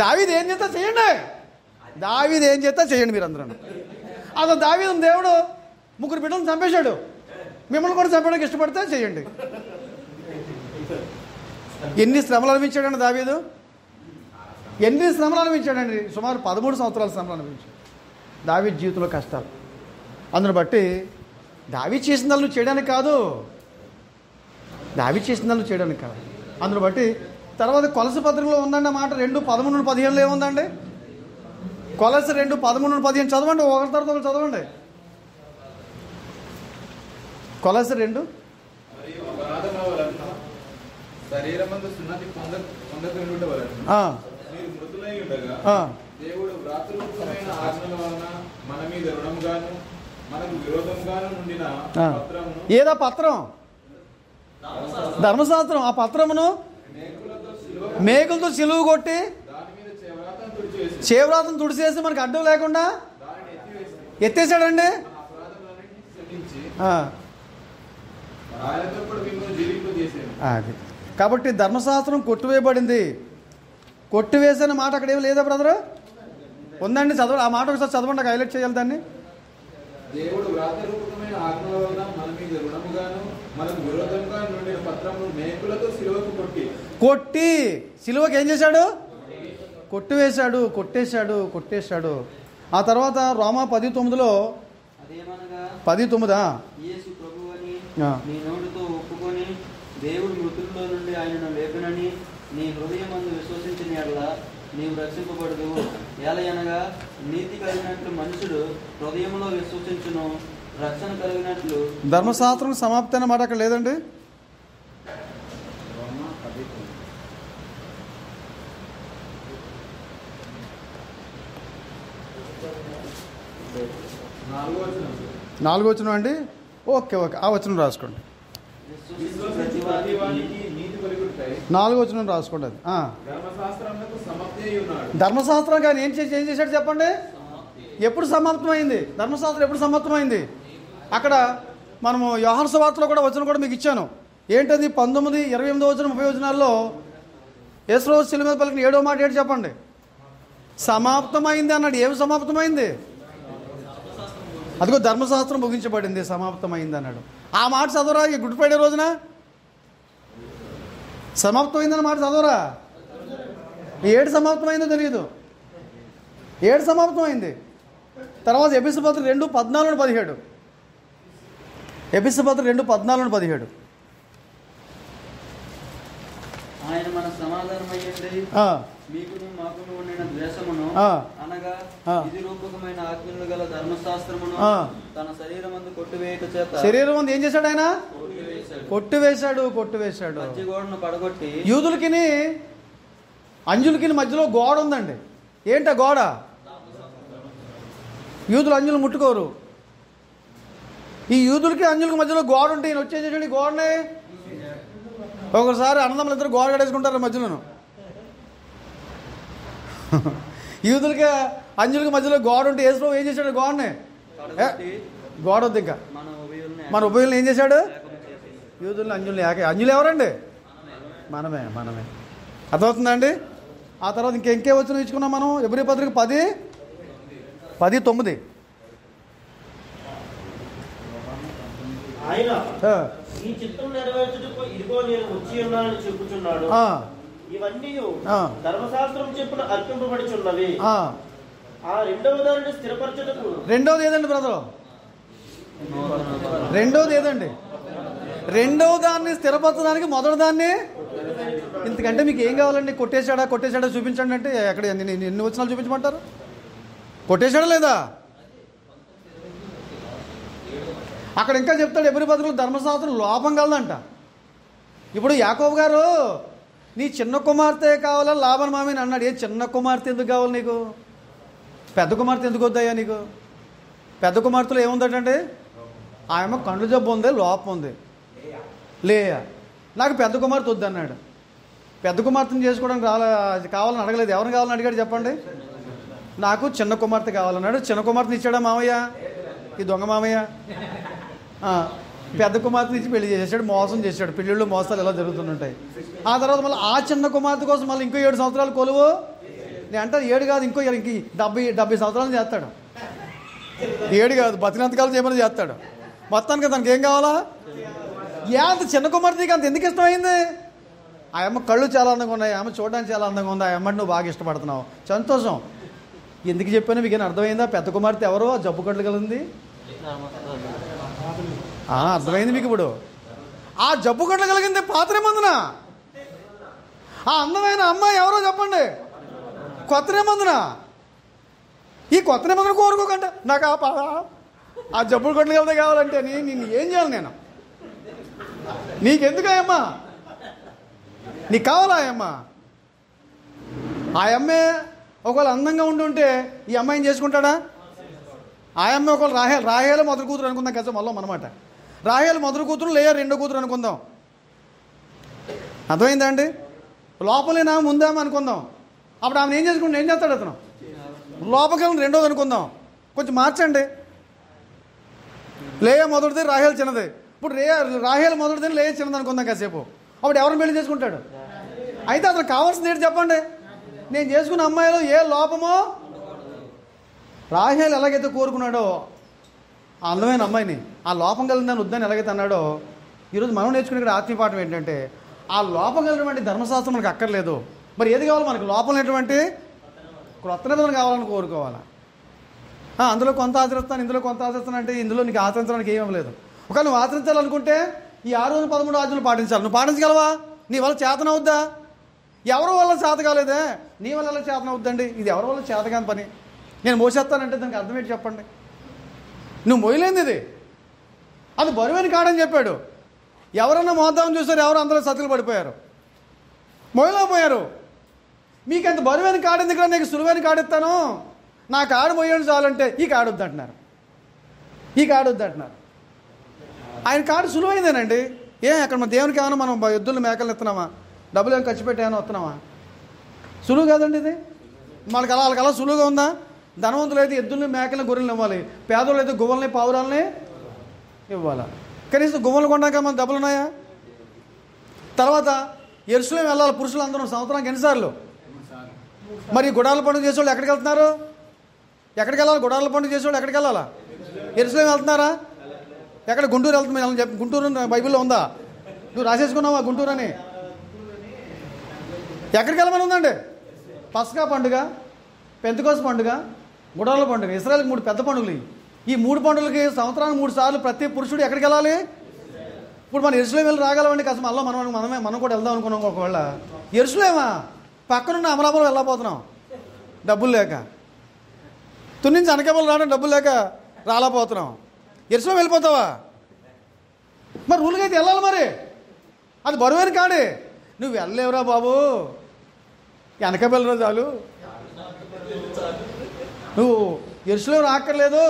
దావీదు ఏం చేస్తా చేయండి, దావీదు ఏం చేస్తా చేయండి మీరు అందరూ. అసలు దావీదు దేవుడు 3 బిడ్డలను చంపేశాడు, మిమ్మల్ని కూడా చంపడానికి ఇష్టపడితే చేయండి. ఎన్ని శ్రమలు అనుభవించాడండి దావీదు, ఎన్ని శ్రమలు అనుభవించాడండి. సుమారు 13 సంవత్సరాల శ్రమలు అనుభవించాడు దావీదు జీవితంలో కష్టాలు. అందును బట్టి దావీదు చేసిన వాళ్ళు చేయడానికి కాదు, దావీదు చేసిన వాళ్ళు చేయడానికి కాదు. అందును బట్టి తర్వాత కొలస పత్రికలో ఉందండి ఆ మాట 2:13-15 ఏముందండి? కొలస 2:13-15 చదవండి, ఒకరి తర్వాత ఒకరు చదవండి. కొలస 2. మరియు అపరాధముల వలన శరీరమందు సున్నతి పొందకుండుట వలన మీరు మృతులై ఉండగా దేవుడు వ్రాతరూపమైన ఆజ్ఞల వలన మన మీద రుణముగాను మనకు విరోధంగాను నుండిన పత్రమును, ఏదో పత్రం, ధర్మశాస్త్రం, ఆ పత్రమును మేకులతో సిలువ కొట్టి దాని మీద చేవ్రాతను తుడిచివేసి చేవ్రాతను తుడిచేసి మనకు అడ్డం లేకుండా ఎత్తేసాడండి. అపరాధములన్నిటిని క్షమించి ఆ. ఆయనతో కూడా మిమ్మల్ని జీవింపజేసాడు. అది కాబట్టి ధర్మశాస్త్రం కొట్టివేయబడింది. కొట్టివేసిన మాట అక్కడ ఏమి లేదా బ్రదరు? ఉందండి, చదవండి ఆ మాట ఒకసారి చదవండి, నాకు హైలైట్ చేయాలి దాన్ని. దేవుడు వ్రాతరూపకమైన ఆజ్ఞల వలన మన మీద రుణముగాను మనకు విరోధంగా నుండిన పత్రమును మేకులతో సిలువకు కొట్టి సిలువకి ఏం చేశాడు? కొట్టివేశాడు, కొట్టేశాడు. ఆ తర్వాత రోమా 10:9 అదేమనగా 10:9 యేసు ప్రభువని నీ నోటితో ఒప్పుకొని దేవుడు మృతుల్లో నుండి ఆయనను లేపినని నీ హృదయమందు విశ్వసించిన యెడల నీవు రక్షింపబడదు. ఏలయనగా నీతి కలిగినట్లు మనుషుడు హృదయంలో విశ్వసించును, రక్షణ కలిగినట్లు. ధర్మశాస్త్రం సమాప్తి అనే మాట అక్కడ లేదండి. నాలుగో వచనం అండి. ఓకే, ఆ వచనం రాసుకోండి. నాలుగో వచనం రాసుకోండి. అది ధర్మశాస్త్రం కానీ ఏం చేశాడు చెప్పండి? ఎప్పుడు సమాప్తమైంది ధర్మశాస్త్రం? ఎప్పుడు సమాప్తమైంది? అక్కడ మనము యోహాను సువార్తలో కూడా వచనం కూడా మీకు ఇచ్చాను. ఏంటది? 19, 28 వచనం, 30 వచనాల్లో యేసు శిలువ మీద పలికిన 7వ మాట ఏంటి చెప్పండి? సమాప్తమైంది అన్నాడు. ఏమి సమాప్తమైంది? అదిగో ధర్మశాస్త్రం ముగించబడింది, సమాప్తమైంది అన్నాడు. ఆ మాట చదవరా ఈ గుడ్ ఫ్రైడే రోజున? సమాప్తమైందన్న మాట చదవరా? ఏడు సమాప్తమైందో తెలియదు. ఏడు సమాప్తమైంది. తర్వాత ఎఫెసీయుల పత్రిక 2:14-17. ఎఫెసీయుల పత్రిక 2:14-17. ఆయన మన సమాధానమయ్యండి మీకును మాకును ఉండిన ద్వేషమును అనగా ఇది రూపకమైన ఆజ్ఞలు గల ధర్మశాస్త్రమును తన శరీరమందు కొట్టివేయట చేత. శరీరం అందు ఏం చేశాడు ఆయన? కొట్టివేశాడు. మధ్యగోడను పడగొట్టి. యూదులకిని అంజులకి మధ్యలో గోడ ఉందండి. ఏంట గోడ? యూదులు అంజులు ముట్టుకోరు. ఈ యూదులకి అంజులకి మధ్యలో గోడ ఉంటే ఈయన వచ్చేసేటండి గోడని. ఒకసారి అన్నదమ్ములు ఇద్దరు గోడ కట్టేసుకుంటారు మధ్యలోను. యూదులకి అంజులకి మధ్యలో గోడ ఉంటే యేసు ఏం చేశాడు? గోడని గోడ వద్దు ఇంకా మన ఉభయుల్ని ఏం చేశాడు? యూదుల్ని అంజుల్ని అంజులు ఎవరండి? మనమే. అర్థమవుతుందండి? ఆ తర్వాత ఇంకే వచ్చిన ఇచ్చుకున్నాం మనం. ఎబ్రీ పత్రిక 10:9. ఆయన ఈ చిత్తం నెరవేర్చుటకు ఇదిగో నేను వచ్చి ఉన్నానని చెప్పుచున్నాడు. ఇవన్నీ ధర్మశాస్త్రం చెప్పున అర్పింపబడుచున్నవి. ఆ రెండవ దానిని స్థిరపరచుటకు. రెండవది ఏదండి బ్రదర్? రెండవది ఏదండి? రెండవ దాన్ని స్థిరపరచడానికి మొదటి దాన్ని. ఇంతకంటే మీకు ఏం కావాలండి? కొట్టేశాడా చూపించండి అంటే ఎక్కడ ఎన్ని వచనాలు చూపించమంటారు? కొట్టేశాడా లేదా? అక్కడ ఇంకా చెప్తాడు ఎబ్రీ పత్రికలో ధర్మశాస్త్రం లోపం కలదంట. ఇప్పుడు యాకోబు గారు నీ చిన్న కుమార్తె కావాలా లాభం మామని అన్నాడు. ఏ చిన్న కుమార్తె ఎందుకు కావాలి నీకు? పెద్ద కుమార్తె ఎందుకు వద్దయ్యా నీకు? పెద్ద కుమార్తెలో ఏముందటండి? ఆమె కండ్లు జబ్బు ఉంది, లోపం ఉంది. లేయా నాకు పెద్ద కుమార్తె వద్దన్నాడు. పెద్ద కుమార్తెను చేసుకోవడానికి కావాలని అడగలేదు. ఎవరిని కావాలని అడిగాడు చెప్పండి? నాకు చిన్న కుమార్తె కావాలన్నాడు. చిన్న కుమార్తెని ఇచ్చాడా మామయ్య? ఈ దొంగ మామయ్య పెద్ద కుమార్తె ఇచ్చి పెళ్లి చేసేసాడు, మోసం చేశాడు. పెళ్ళిళ్ళు మోసాలు ఎలా జరుగుతుంటాయి. ఆ తర్వాత మళ్ళీ ఆ చిన్న కుమార్తె కోసం మళ్ళీ ఇంకో 7 సంవత్సరాలు కొలువు. నేను అంటాను 7 కాదు, ఇంకో 70 సంవత్సరాలు చేస్తాడు. 7 కాదు, బతినంతకాలం చేయమని చేస్తాడు. మొత్తానికి తనకి ఏం కావాలా? అంత చిన్న కుమార్తెకి అంత ఎందుకు ఇష్టమైంది? ఆ అమ్మ కళ్ళు చాలా అందంగా ఉన్నాయి, ఆమె చూడడానికి చాలా అందంగా ఉంది, ఆ అమ్మని నువ్వు బాగా ఇష్టపడుతున్నావు, సంతోషం. ఎందుకు చెప్పాను మీకు ఏమైనా అర్థమైందా? పెద్ద కుమార్తె ఎవరో జబ్బు కళ్ళు కలిగింది, అర్థమైంది మీకు ఇప్పుడు. ఆ జబ్బు కళ్ళు కలిగింది పాత నిబంధన. ఆ అందమైన అమ్మాయి ఎవరో చెప్పండి, కొత్త నిబంధన. ఈ కొత్త నిబంధన కోరుకోకండి, నాకు ఆ జబ్బు కళ్ళు కలితే కావాలంటే నిన్ను ఏం చేయాలి నేను? నీకెందుకమ్మా? నీకు కావాలా అమ్మా? ఆ అమ్మే ఒకవేళ అందంగా ఉంటుంటే ఈ అమ్మాయిని చేసుకుంటాడా? ఆ అమ్మాయి ఒకవేళ రాహేలు మొదటి కూతురు అనుకుందాం కదా, మళ్ళీ అనమాట. రాహేలు మొదటి కూతురు, లేయా రెండో కూతురు అనుకుందాం. అర్థమైందా అండి? లోపలేనా ముందామా అనుకుందాం. అప్పుడు ఆమెను ఏం చేసుకుంటే ఏం చేస్తాడు అతను? లోపలికి రెండోది అనుకుందాం, కొంచెం మార్చండి. లేయా మొదటిది, రాహేలు చిన్నది. ఇప్పుడు రాహేలు మొదటిది, లేయా చిన్నది అనుకుందాం కాసేపు. అప్పుడు ఎవరిని పెళ్లి చేసుకుంటాడు? అయితే అతను కావాల్సింది ఏంటి చెప్పండి? నేను చేసుకున్న అమ్మాయిలో ఏ లోపమో, రాహేలు ఎలాగైతే కోరుకున్నాడో ఆ అందమైన అమ్మాయిని, ఆ లోపం కలిగిందని వద్దని ఎలాగైతే అన్నాడో, ఈరోజు మనం నేర్చుకునే ఇక్కడ ఆత్మీయ పాఠం ఏంటంటే ఆ లోపం కలిగినటువంటి ధర్మశాస్త్రం మనకు అక్కర్లేదు. మరి ఏది కావాలి మనకు? లోపం లేనటువంటి క్రొత్త నిబంధన కావాలని కోరుకోవాలా? అందులో కొంత ఆచరిస్తాను, ఇందులో కొంత ఆచరిస్తాను అంటే ఇందులో నీకు ఆచరించడానికి ఏమీ లేదు. ఒకవేళ నువ్వు ఆచరించాలనుకుంటే ఈ 613 ఆజ్ఞలు పాటించాలి. నువ్వు పాటించగలవా? నీ వల్ల చేతనవుద్దా? ఎవరి వల్ల చేత కాలేదే, నీ వల్ల ఎలా చేతనవుద్దండి? ఇది ఎవరి వల్ల చేత కాని పని. నేను మోసేస్తానంటే దానికి అర్థం ఏంటి చెప్పండి? నువ్వు మోయలేంది ఇది, అది బరువైన కాడని చెప్పాడు. ఎవరన్నా మోద్దామని చూసారు, ఎవరు అందరూ సతులు పడిపోయారు, మోయలేకపోయారు. మీకు అంత బరువైన కాడు ఎందుకు? నీకు సులువైన కాడిస్తాను, నా కాడు మోయడం చాలంటే ఈ కాడు వద్దంటున్నారు, ఈ కాడు వద్దంటున్నారు. ఆయన కాడు సులువైందేనండి. అక్కడ మన దేవునికి ఏమైనా మనం ఎద్దులు మేకలు ఎత్తున్నామా? డబ్బులు ఏమైనా ఖర్చు పెట్టి ఏమైనా వస్తున్నామా? సులువు కాదండి ఇది. వాళ్ళకి అలా సులువుగా ఉందా? ధనవంతులు అయితే ఎద్దుల్ని మేకల్ని గొర్రెలను ఇవ్వాలి, పేదోళ్ళు అయితే గువ్వల్ని పావురాలని ఇవ్వాలా? కనీసం గువ్వలు కొన్నాక మన డబ్బులు ఉన్నాయా? తర్వాత యెరూషలేము వెళ్ళాలి పురుషులు అందరూ సంవత్సరానికి ఎన్నిసార్లు? మరి గుడాల పండుగ చేసేవాళ్ళు ఎక్కడికి వెళ్తున్నారు? ఎక్కడికి వెళ్ళాలి? గుడాల పండుగ చేసేవాళ్ళు ఎక్కడికి వెళ్ళాలా? యెరూషలేము వెళ్తున్నారా? ఎక్కడ? గుంటూరు వెళ్తున్నాం చెప్పి. గుంటూరు బైబిల్లో ఉందా? నువ్వు రాసేసుకున్నావా గుంటూరు అని? ఎక్కడికి వెళ్ళమని ఉందండి? పస్కా పండుగ, పెంతెకోస్తు పండుగ, గుడాల పండుగ. ఇశ్రాయేలుకి 3 పెద్ద పండుగలు. ఈ 3 పండుగలకి సంవత్సరానికి 3 సార్లు ప్రతి పురుషుడు ఎక్కడికి వెళ్ళాలి? ఇప్పుడు మనం యెరూషలేము వెళ్ళి రాగలమండి కాస్త మళ్ళీ మనం కూడా వెళ్దాం అనుకున్నాం. ఒకవేళ యెరూషలేమా పక్కనున్న అమలాపురం వెళ్ళకపోతున్నాం డబ్బులు లేక, తుని నుంచి అనకాపల్లి రావడం డబ్బులు లేక రాలేకపోతున్నాం. యెరూషలేము వెళ్ళిపోతావా? మరి రూలుగా అయితే వెళ్ళాలి. మరి అది బరువైన కాడే. నువ్వు వెళ్ళలేవురా బాబు, అనకాపల్లి చాలు, నువ్వు యెరూషలేము రాక్కర్లేదు,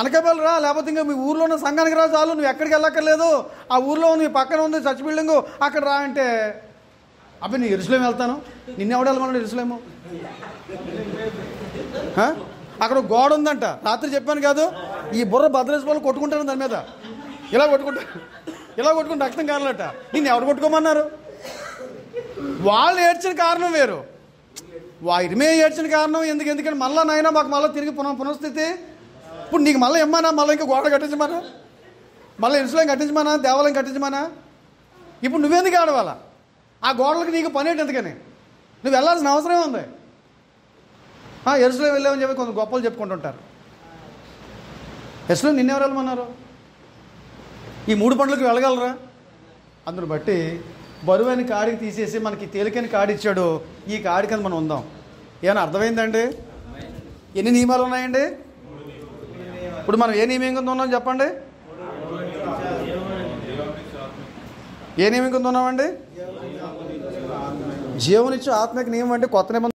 అనకాపల్లి రా, లేకపోతే ఇంకా మీ ఊర్లో ఉన్న సంఘానికి రా చాలు, నువ్వు ఎక్కడికి వెళ్ళక్కర్లేదు, ఆ ఊర్లో నీ పక్కన ఉంది చర్చ్ బిల్డింగు, అక్కడ రా అంటే అబ్బాయి నేను యెరూషలేము వెళ్తాను. నిన్నెవడు వెళ్ళమన్నాడు యెరూషలేము? అక్కడ గోడ ఉందంట, రాత్రి చెప్పాను కాదు, ఈ బుర్ర భద్రేశ్వరాలు కొట్టుకుంటారు దాని మీద, ఇలా కొట్టుకుంటే రక్తం కావాలట. నిన్ను ఎవరు కొట్టుకోమన్నారు? వాళ్ళు ఏడ్చిన కారణం వేరు, ఇరిమే ఏడ్చిన కారణం ఎందుకంటే మళ్ళీ నాయన మాకు మళ్ళీ తిరిగి పునఃస్థితి. ఇప్పుడు నీకు మళ్ళీ ఇమ్మనా? మళ్ళీ ఇంకా గోడ కట్టించమనా? మళ్ళీ యెరూషలేము కట్టించమనా? దేవాలయం కట్టించమనా? ఇప్పుడు నువ్వెందుకు ఆడవాలా? ఆ గోడలకు నీకు పని ఏంటి? ఎందుకని నువ్వు వెళ్ళాల్సిన అవసరమే ఉంది. యెరూషలేము వెళ్ళామని చెప్పి కొంత గొప్పలు చెప్పుకుంటుంటారు. యెరూషలేము నిన్నెవరు వెళ్ళమన్నారు? ఈ 3 పండ్లకు వెళ్ళగలరా? అందును బట్టి బరువైన కాడికి తీసేసి మనకి తేలికైన కాడి ఇచ్చాడు. ఈ కాడి కింద మనం ఉందాం. ఏమైనా అర్థమైందండి? ఎన్ని నియమాలు ఉన్నాయండి? ఇప్పుడు మనం ఏ నియమం కింద ఉన్నాం చెప్పండి? ఏ నియమం కింద ఉన్నామండి? జీవనిచ్చు ఆత్మకి నియమం అంటే కొత్త నిబంధన